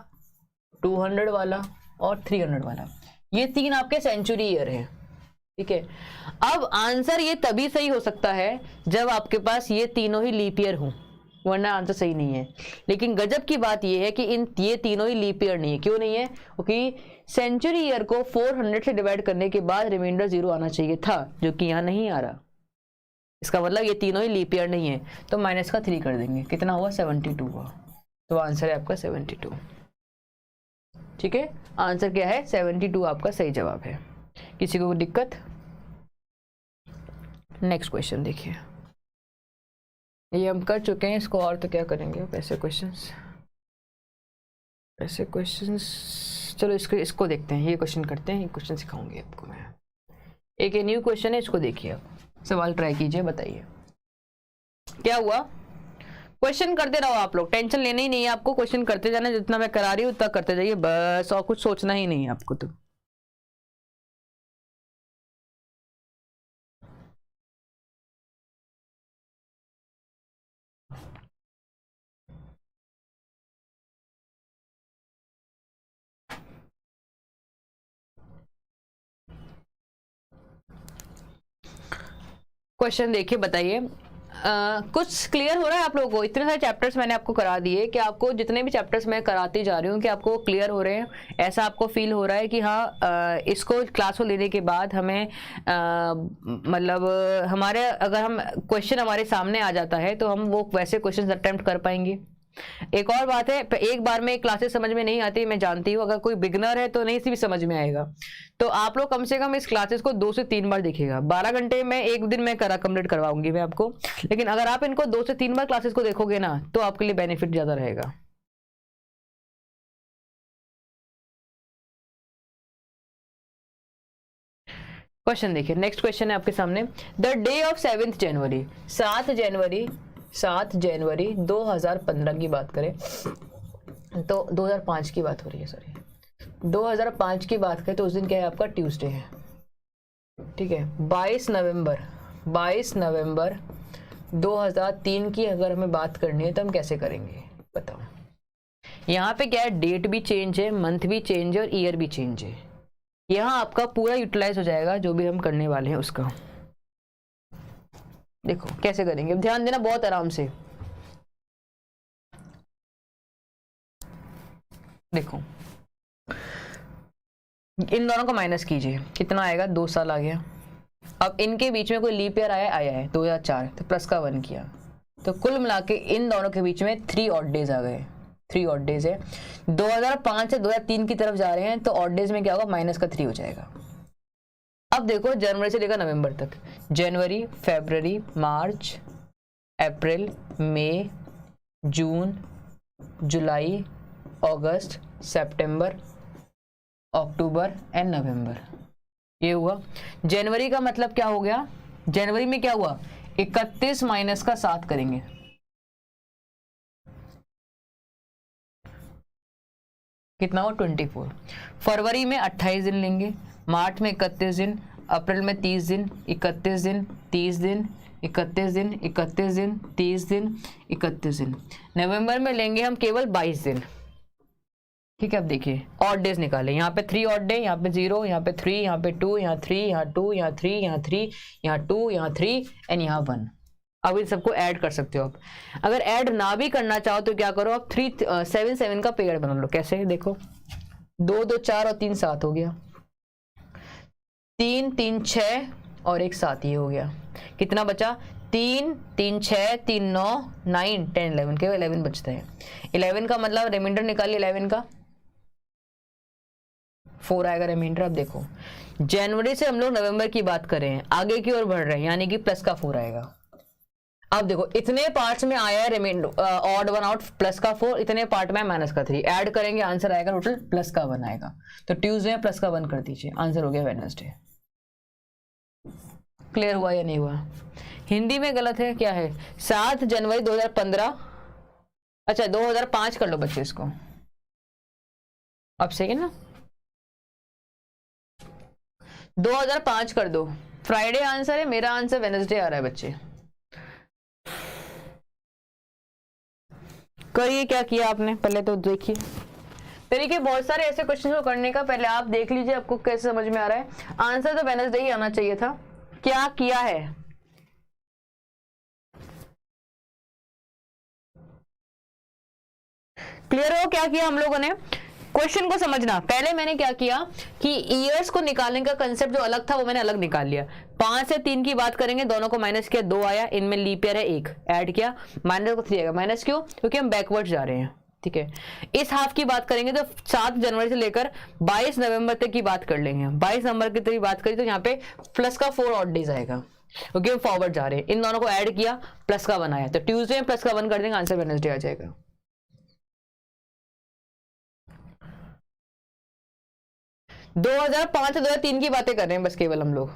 200 वाला और 300 वाला, ये 3 आपके सेंचुरी ईयर है, ठीक है। अब आंसर ये तभी सही हो सकता है जब आपके पास ये तीनों ही लीप ईयर हो, वरना आंसर सही नहीं है। लेकिन गजब की बात ये है कि ये तीनों ही लीप ईयर नहीं है। क्यों नहीं है, क्योंकि सेंचुरी ईयर को 400 से डिवाइड करने के बाद रिमाइंडर 0 आना चाहिए था, जो कि यहाँ नहीं आ रहा। इसका मतलब ये तीनों ही लीप ईयर नहीं है, तो माइनस का 3 कर देंगे, कितना हुआ, 72 हुआ। तो आंसर है आपका 72, ठीक है। आंसर क्या है, 72 आपका सही जवाब है। किसी को दिक्कत। नेक्स्ट क्वेश्चन देखिए, ये हम कर चुके हैं इसको, और तो क्या करेंगे अब, ऐसे क्वेश्चंस, चलो इसको देखते हैं, ये क्वेश्चन करते हैं, ये क्वेश्चन सिखाऊंगी आपको मैं। एक न्यू क्वेश्चन है, इसको देखिए, आप सवाल ट्राई कीजिए, बताइए क्या हुआ। क्वेश्चन करते रहो आप लोग, टेंशन लेना ही नहीं है आपको, क्वेश्चन करते जाना, जितना मैं करा रही हूँ उतना करते जाइए बस, और कुछ सोचना ही नहीं है आपको। तो क्वेश्चन देखिए, बताइए कुछ क्लियर हो रहा है आप लोगों को। इतने सारे चैप्टर्स मैंने आपको करा दिए कि आपको जितने भी चैप्टर्स मैं कराती जा रही हूँ कि आपको क्लियर हो रहे हैं, ऐसा आपको फील हो रहा है कि हाँ इसको क्लास को लेने के बाद हमें मतलब हमारे अगर हम क्वेश्चन हमारे सामने आ जाता है तो हम वो वैसे क्वेश्चन अटेम्प्ट कर पाएंगे। एक और बात है, एक बार में क्लासेस समझ में नहीं आती, मैं जानती हूँ, अगर कोई बिगनर है तो नहीं सी भी समझ में आएगा। तो आप लोग कम से कम इस क्लासेस को 2 से 3 बार देखिएगा। 12 घंटे में एक दिन में कंप्लीट करवाऊंगी मैं आपको, लेकिन अगर आप इनको 2 से 3 बार क्लासेस को देखोगे ना तो आपके लिए बेनिफिट ज्यादा रहेगा। क्वेश्चन देखिए, नेक्स्ट क्वेश्चन है आपके सामने। द डे ऑफ 7 जनवरी, 7 जनवरी 2015 की बात करें तो 2005 की बात हो रही है, सॉरी 2005 की बात करें तो उस दिन क्या है आपका, ट्यूसडे है, ठीक है। 22 नवंबर 2003 की अगर हमें बात करनी है तो हम कैसे करेंगे बताओ। यहाँ पे क्या है, डेट भी चेंज है, मंथ भी चेंज है और ईयर भी चेंज है। यहाँ आपका पूरा यूटिलाइज हो जाएगा जो भी हम करने वाले हैं उसका। देखो कैसे करेंगे, ध्यान देना बहुत आराम से। देखो इन दोनों को माइनस कीजिए, कितना आएगा, 2 साल आ गया। अब इनके बीच में कोई लीप ईयर आया है 2004, तो प्लस का 1 किया, तो कुल मिला के इन दोनों के बीच में 3 ऑड डेज आ गए। 3 ऑड डेज है। 2005 से 2003 की तरफ जा रहे हैं तो ऑड डेज में क्या होगा, माइनस का 3 हो जाएगा। अब देखो जनवरी से लेकर नवंबर तक, जनवरी, फरवरी, मार्च, अप्रैल, मई, जून, जुलाई, अगस्त, सितंबर, अक्टूबर एंड नवंबर, ये हुआ। जनवरी का मतलब क्या हो गया, जनवरी में क्या हुआ, 31 माइनस का 7 करेंगे, कितना हुआ 24। फरवरी में 28 दिन लेंगे, मार्च में 31 दिन, अप्रैल में 30 दिन, 31 दिन, 30 दिन, 31 दिन, 31 दिन, 30 दिन, 31 दिन। नवंबर में लेंगे हम केवल 22 दिन, ठीक है। अब देखिए ऑड डेज निकाले, यहाँ पे 3 ऑड डे, यहाँ पे 0, यहाँ पे 3, यहाँ पे 2, यहाँ 3, यहाँ 2, यहाँ 3, यहाँ 3, यहाँ 2, यहाँ 3 एंड यहाँ 1। अब इन सबको ऐड कर सकते हो आप। अगर ऐड ना भी करना चाहो तो क्या करो आप, 7 का पेयर बना लो। कैसे, देखो 2 2 4 और 3 7 हो गया, 3 3 6 और 1 7, ये हो गया। कितना बचा, 3 3 6 3 9 9 10 11, केवल 11 बचता है। 11 का मतलब रिमाइंडर निकालिए, 11 का 4 आएगा रिमाइंडर। अब देखो जनवरी से हम लोग नवंबर की बात कर रहे हैं, आगे की ओर बढ़ रहे हैं, यानी कि प्लस का 4 आएगा। अब देखो इतने पार्ट्स में आया है रिमाइंडर, ऑड 1 आउट, प्लस का 4, इतने पार्ट में माइनस का 3, ऐड करेंगे आंसर आएगा टोटल प्लस का 1 आएगा। तो ट्यूसडे में प्लस का 1 कर दीजिए, आंसर हो गया वेडनेसडे। क्लियर हुआ या नहीं हुआ। हिंदी में गलत है, क्या है, 7 जनवरी 2015, अच्छा 2005 कर लो बच्चे इसको, अब सही है ना, 2005 कर दो। फ्राइडे आंसर है, मेरा आंसर वेडनेसडे आ रहा है बच्चे। करिए, क्या किया आपने पहले तो देखिए। तरीके बहुत सारे ऐसे क्वेश्चन को करने का, पहले आप देख लीजिए आपको कैसे समझ में आ रहा है। आंसर तो वेडनेसडे ही आना चाहिए था। क्या किया है, क्लियर हो क्या किया हम लोगों ने। क्वेश्चन को समझना, पहले मैंने क्या किया कि ईयर्स को निकालने का कंसेप्ट जो अलग था वो मैंने अलग निकाल लिया। 5 से 3 की बात करेंगे, दोनों को माइनस किया, 2 आया, इनमें लीप ईयर है 1, ऐड किया, माइनस को 3 आएगा। माइनस क्यों, क्योंकि हम बैकवर्ड जा रहे हैं, ठीक है। इस हाफ की बात करेंगे तो 7 जनवरी से लेकर 22 नवंबर तक की बात कर लेंगे। 22 नवंबर की तक बात करें तो यहाँ पे प्लस का 4 ऑड डेज आएगा, क्योंकि हम फॉरवर्ड जा रहे हैं। इन दोनों को ऐड किया, प्लस का 1 आया, तो ट्यूसडे में प्लस का 1 कर देंगे, आंसर वेडनेसडे आ जाएगा। 2005 से 2003 की बातें कर रहे हैं बस केवल हम लोग।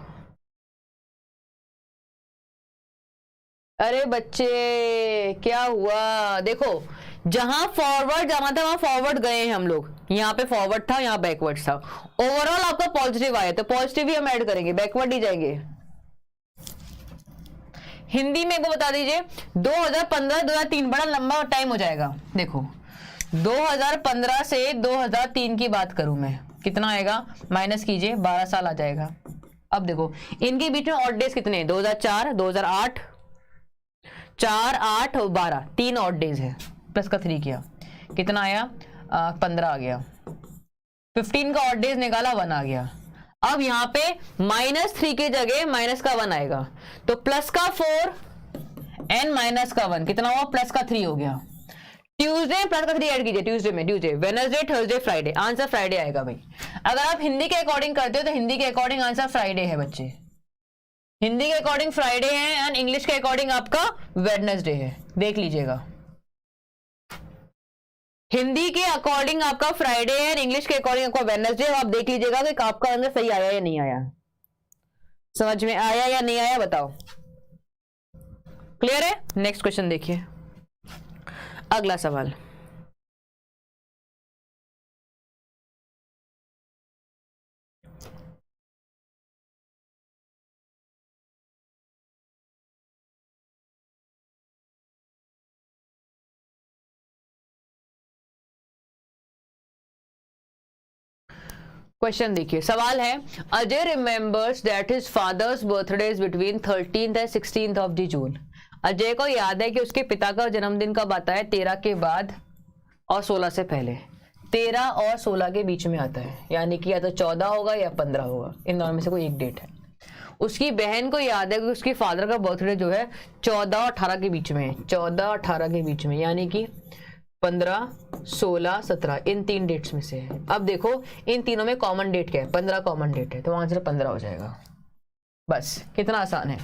अरे बच्चे क्या हुआ, देखो जहां फॉरवर्ड जाना था वहां फॉरवर्ड गए हैं हम लोग, यहाँ पे फॉरवर्ड था, यहाँ बैकवर्ड था। ओवरऑल आपका पॉजिटिव आया तो पॉजिटिव ही हम ऐड करेंगे, बैकवर्ड ही जाएंगे। हिंदी में को बता दीजिए, 2015 2003 बड़ा लंबा टाइम हो जाएगा। देखो 2015 से 2003 की बात करूं मैं, कितना आएगा, माइनस कीजिए, 12 साल आ जाएगा। अब देखो इनके बीच में ऑड डेज कितने हैं, 2004 2008, 4 8 और 12, 3 ऑड डेज है, प्लस का 3 किया, कितना आया, 15 आ गया। 15 का ऑड डेज निकाला, 1 आ गया। अब यहाँ पे -3 की जगह माइनस का 1 आएगा, तो प्लस का 4 एंड माइनस का 1 कितना हुआ, प्लस का 3 हो गया। ट्यूसडे प्लस का 3 ऐड कीजिए, ट्यूसडे में, Tuesday, Wednesday, Thursday, Friday, answer Friday आएगा भाई। अगर आप हिंदी के अकॉर्डिंग करते हो तो हिंदी के अकॉर्डिंग आंसर फ्राइडे है बच्चे, हिंदी के अकॉर्डिंग फ्राइडे है एंड इंग्लिश के अकॉर्डिंग आपका वेडनेसडे है, देख लीजिएगा। हिंदी के अकॉर्डिंग आपका फ्राइडे है, इंग्लिश के अकॉर्डिंग आपका वेडनेसडे, आप देख लीजिएगा कि आपका आंसर सही आया या नहीं आया। समझ में आया या नहीं आया बताओ? क्लियर है? नेक्स्ट क्वेश्चन देखिए, अगला सवाल। क्वेश्चन देखिए, सवाल है Ajay remembers that his father's birthday is between 13th and 16th of the June. Ajay को याद है कि उसके पिता का जन्मदिन कब आता है? 13 के बाद और 16 से पहले। 13 और 16 के बीच में आता है, यानी कि या तो 14 होगा या 15 होगा, इन दोनों में से कोई एक डेट है। उसकी बहन को याद है कि उसकी फादर का बर्थडे जो है 14 और 18 के बीच में है, 14 और 18 के बीच में, यानी कि 15, 16, 17, इन 3 डेट्स में से है। अब देखो इन तीनों में कॉमन डेट क्या है? 15 कॉमन डेट है, तो आंसर 15 हो जाएगा। बस कितना आसान है,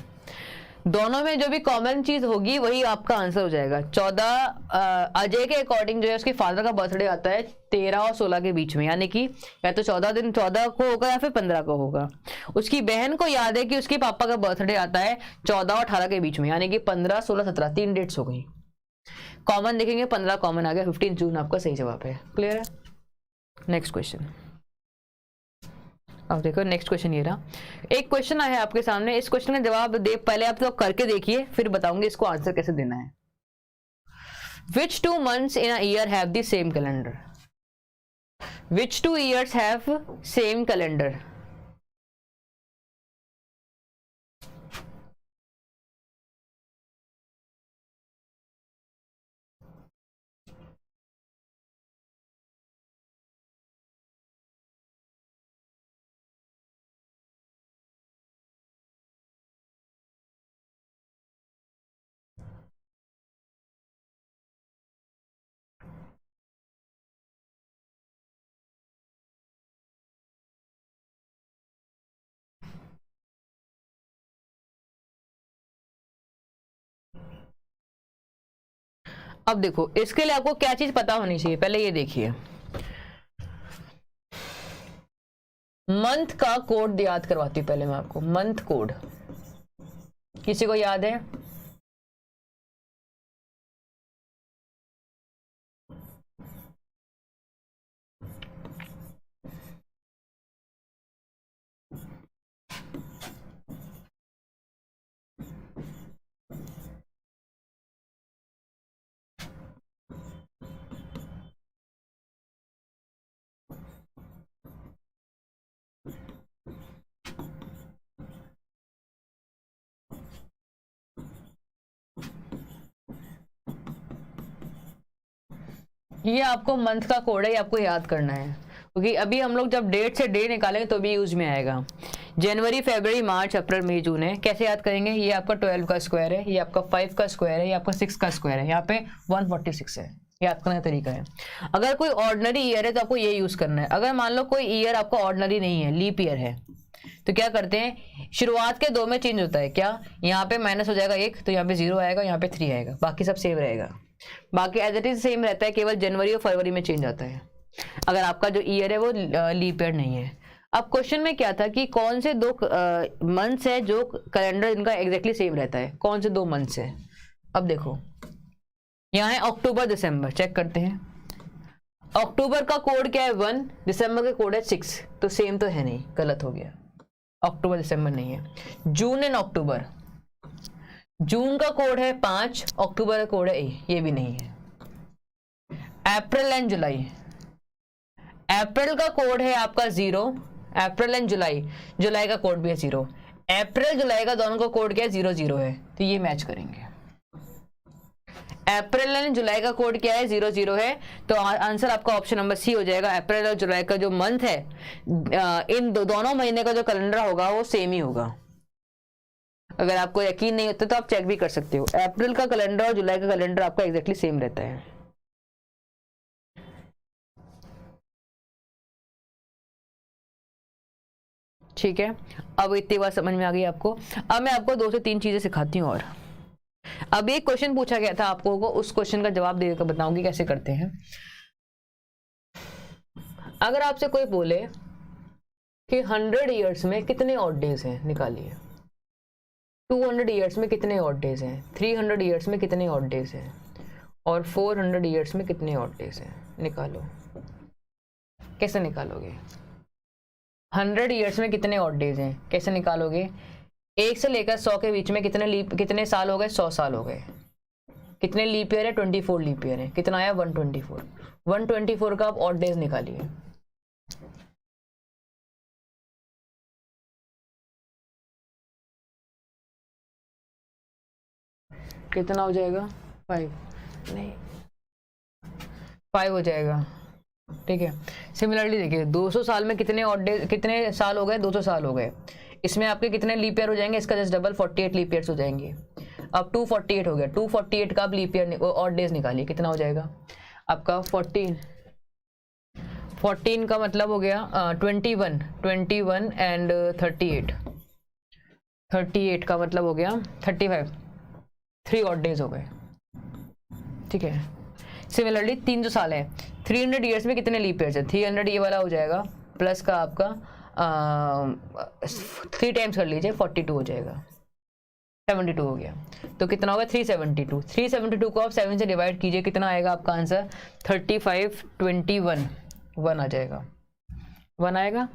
दोनों में जो भी कॉमन चीज होगी वही आपका आंसर हो जाएगा। 14 अजय के अकॉर्डिंग जो है उसके फादर का बर्थडे आता है 13 और 16 के बीच में, यानी कि या तो 14 को होगा या फिर 15 को होगा। उसकी बहन को याद है कि उसके पापा का बर्थडे आता है 14 और 18 के बीच में, यानी कि 15, 16, 17, 3 डेट्स हो गई। कॉमन देखेंगे 15 कॉमन आ गया, 15 जून आपका सही जवाब है। क्लियर है? Next question. अब देखो नेक्स्ट क्वेश्चन ये रहा, एक क्वेश्चन आया है आपके सामने, इस क्वेश्चन का जवाब दे पहले आप तो करके देखिए, फिर बताऊंगे इसको आंसर कैसे देना है। Which 2 months in a year have the same calendar? Which 2 years have same calendar? अब देखो इसके लिए आपको क्या चीज पता होनी चाहिए, पहले ये देखिए, मंथ का कोड याद करवाती हूँ पहले मैं आपको। मंथ कोड किसी को याद है? ये आपको मंथ का कोड है, ये आपको याद करना है, क्योंकि अभी हम लोग जब डेट से डे निकालेंगे तो भी यूज में आएगा। जनवरी, फरवरी, मार्च, अप्रैल, मई, जून है। कैसे याद करेंगे? ये आपका 12 का स्क्वायर है, ये आपका 5 का स्क्वायर है, ये आपका 6 का स्क्वायर है, यहाँ पे 146 है। याद करने का तरीका है, अगर कोई ऑर्डिनरी ईयर है तो आपको ये यूज करना है। अगर मान लो कोई ईयर आपका ऑर्डिनरी नहीं है, लीप ईयर है, तो क्या करते हैं, शुरुआत के 2 में चेंज होता है। क्या? यहाँ पे माइनस हो जाएगा 1, तो यहाँ पे 0 आएगा, यहाँ पे 3 आएगा, बाकी सब सेम रहेगा। बाकी एज इट इज सेम रहता है, केवल जनवरी और फरवरी में चेंज आता है, अगर आपका जो ईयर है वो लीप ईयर नहीं है। अब क्वेश्चन में क्या था कि कौन से 2 मंथ्स है जो कैलेंडर इनका एग्जैक्टली सेम रहता है, कौन से 2 मंथ्स है? अब देखो यहाँ है अक्टूबर, दिसंबर, चेक करते हैं। अक्टूबर का कोड क्या है? 1, दिसंबर का कोड है 6, तो सेम तो है नहीं, गलत हो गया, अक्टूबर दिसंबर नहीं है। जून एंड अक्टूबर, जून का कोड है 5, अक्टूबर का कोड है 1, ये भी नहीं है। अप्रैल एंड जुलाई, अप्रैल का कोड है आपका 0, अप्रैल एंड जुलाई, जुलाई का कोड भी है 0, अप्रैल जुलाई का दोनों का कोड क्या है? 0 0 है, तो ये मैच करेंगे। अप्रैल एंड जुलाई का कोड क्या है? 0 0 है, तो आंसर आपका ऑप्शन नंबर सी हो जाएगा। अप्रैल और जुलाई का जो मंथ है, इन दोनों महीने का जो कैलेंडर होगा वो सेम ही होगा। अगर आपको यकीन नहीं होता तो आप चेक भी कर सकते हो, अप्रैल का कैलेंडर और जुलाई का कैलेंडर आपका एग्जैक्टली सेम रहता है। ठीक है, अब इतनी बात समझ में आ गई आपको। अब मैं आपको 2 से 3 चीजें सिखाती हूँ। और अब एक क्वेश्चन पूछा गया था आपको, उस क्वेश्चन का जवाब देकर बताऊंगी कैसे करते हैं। अगर आपसे कोई बोले कि 100 ईयर्स में कितने ऑड डेज हैं, निकालिए। 200 ईयर्स में कितने ऑड डेज हैं, 300 ईयर्स में कितने ऑड डेज हैं, और 400 ईयर्स में कितने ऑड डेज हैं? निकालो। कैसे निकालोगे? 100 ईयर्स में कितने ऑड डेज हैं, कैसे निकालोगे? 1 से लेकर 100 के बीच में कितने साल हो गए? 100 साल हो गए। कितने लीप ईयर है? 24 लीप ईयर है। कितना आया? 124। 124 का आप ऑड डेज निकालिए। कितना हो जाएगा? 5 नहीं 5 हो जाएगा। ठीक है। सिमिलरली देखिए 200 साल में कितने ऑड डेज, कितने साल हो गए? 200 साल हो गए। इसमें आपके कितने लीप ईयर हो जाएंगे? इसका जस्ट डबल 48 लीप ईयर्स हो जाएंगे। अब 248 हो गया। 248 का आप लीप ईयर ऑड डेज निकालिए। कितना हो जाएगा आपका? 14 का मतलब हो गया 21 एंड 38 का मतलब हो गया 35। 3 ऑड डेज हो गए। ठीक है। सिमिलरली 300 साल है, 300 ईयर्स में कितने लीप ईयर्स है? 300 ये वाला हो जाएगा, प्लस का आपका 3 टाइम्स कर लीजिए, 42 हो जाएगा। 72 हो गया। तो कितना होगा? 372। 372 को आप 7 से डिवाइड कीजिए, कितना आएगा आपका आंसर? 35 21 1 आ जाएगा। 1 आएगा।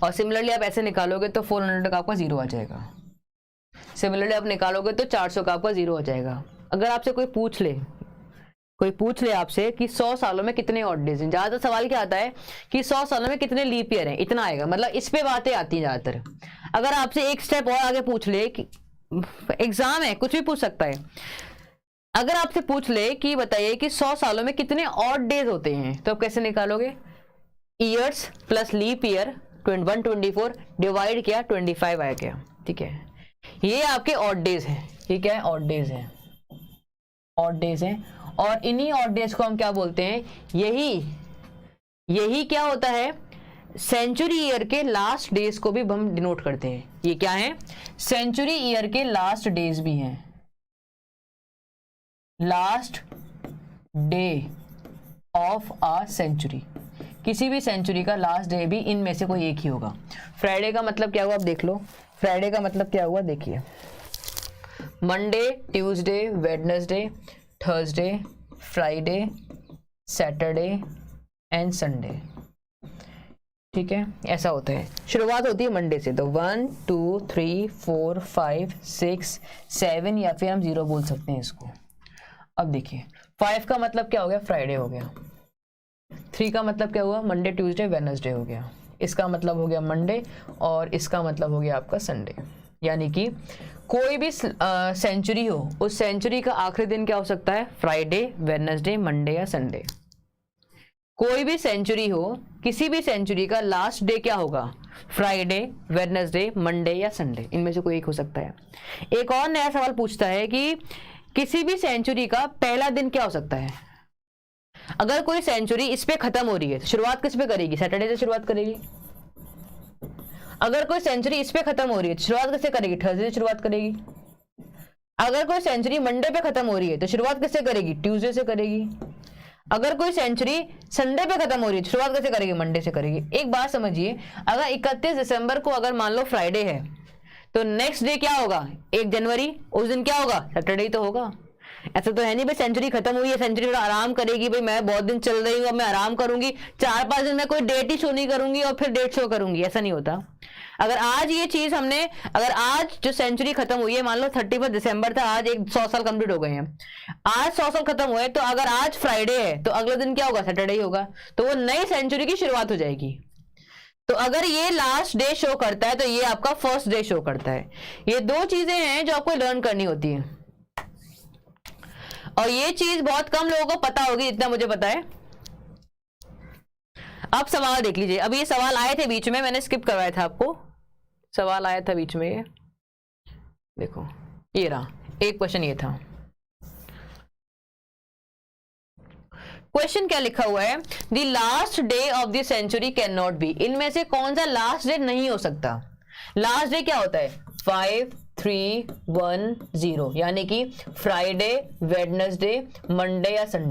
और सिमिलरली आप ऐसे निकालोगे तो 400 का आपका 0 आ जाएगा। सिमिलरली आप निकालोगे तो 400 का आपका 0 हो जाएगा। अगर आपसे कोई पूछ ले आपसे कि 100 सालों में कितने ऑड डेज हैं, ज्यादातर सवाल क्या आता है कि 100 सालों में कितने लीप ईयर हैं, इतना आएगा। मतलब इस पे बातें आती हैं ज्यादातर। अगर आपसे एक स्टेप और आगे पूछ ले कि एग्जाम है, कुछ भी पूछ सकता है। अगर आपसे पूछ ले कि बताइए कि 100 सालों में कितने ऑड डेज होते हैं, तो आप कैसे निकालोगे? Years plus leap year 124 divide किया 25 आ गया। ठीक है। ये आपके ऑड डेज हैं। ये क्या है? ऑड डेज है। ऑड डेज हैं। और इन्हीं ऑड डेज को हम क्या बोलते हैं? यही क्या होता है? सेंचुरी ईयर के लास्ट डेज को भी हम डिनोट करते हैं। ये क्या है? सेंचुरी ईयर के लास्ट डेज भी हैं। Last day of a century, किसी भी सेंचुरी का लास्ट डे भी इनमें से कोई एक ही होगा। फ्राइडे का मतलब क्या हुआ? आप देख लो। फ्राइडे का मतलब क्या हुआ? देखिए, Monday, Tuesday, Wednesday, Thursday, Friday, Saturday and Sunday. ठीक है, ऐसा होता है। शुरुआत होती है मंडे से। तो 1 2 3 4 5 6 7, या फिर हम 0 बोल सकते हैं इसको। अब देखिए 5 का मतलब क्या हो गया? फ्राइडे हो गया। 3 का मतलब क्या हुआ? मंडे, ट्यूसडे, वेडनेसडे हो गया। इसका मतलब हो गया मंडे, और इसका मतलब हो गया आपका संडे। यानी कि कोई भी सेंचुरी हो, उस सेंचुरी का आखिरी दिन क्या हो सकता है? फ्राइडे, वेडनेसडे, मंडे या संडे। कोई भी सेंचुरी हो, किसी भी सेंचुरी का लास्ट डे क्या होगा? फ्राइडे, वेडनेसडे, मंडे या संडे, इनमें से कोई एक हो सकता है। एक और नया सवाल पूछता है कि किसी भी सेंचुरी का पहला दिन क्या हो सकता है? अगर कोई सेंचुरी इस पे खत्म हो रही है, शुरुआत किस पे करेगी? सैटरडे से शुरुआत करेगी। अगर कोई सेंचुरी इस पे खत्म हो रही है तो शुरुआत किससे करेगी? थर्सडे से शुरुआत करेगी। अगर कोई सेंचुरी मंडे पे खत्म हो रही है तो शुरुआत किससे करेगी? ट्यूसडे से करेगी। अगर कोई सेंचुरी संडे पे खत्म हो रही है तो शुरुआत कैसे करेगी? मंडे से करेगी। एक बात समझिए, अगर 31 दिसंबर को अगर मान लो फ्राइडे है, तो नेक्स्ट डे क्या होगा? 1 जनवरी, उस दिन क्या होगा? सैटरडे ही तो होगा। ऐसा तो है नहीं भाई सेंचुरी खत्म हुई है, सेंचुरी थोड़ा आराम करेगी, भाई मैं बहुत दिन चल रही हूँ, मैं आराम करूंगी, 4-5 दिन में कोई डेट ही शो नहीं करूंगी और फिर डेट शो करूंगी, ऐसा नहीं होता। अगर आज ये चीज हमने, अगर आज जो सेंचुरी खत्म हुई है, मान लो 31 दिसंबर था, आज 100 साल कंप्लीट हो गए हैं, आज 100 साल खत्म हुए, तो अगर आज फ्राइडे है तो अगले दिन क्या होगा? सैटरडे ही होगा। तो वो नई सेंचुरी की शुरुआत हो जाएगी। तो अगर ये लास्ट डे शो करता है तो ये आपका फर्स्ट डे शो करता है। ये 2 चीजें हैं जो आपको लर्न करनी होती है, और ये चीज बहुत कम लोगों को पता होगी, जितना मुझे पता है। अब सवाल देख लीजिए। अब ये सवाल आए थे बीच में, मैंने स्किप करवाया था आपको, सवाल आया था बीच में। ये देखो, ये रहा एक क्वेश्चन, ये था क्वेश्चन। क्या लिखा हुआ है? The last day of the century can not be. इनमें से कौन सा लास्ट डे नहीं हो सकता? लास्ट डे क्या होता है? 5 3 1 0, यानी कि फ्राइडे, वेडनेसडे, मंडे या संडे।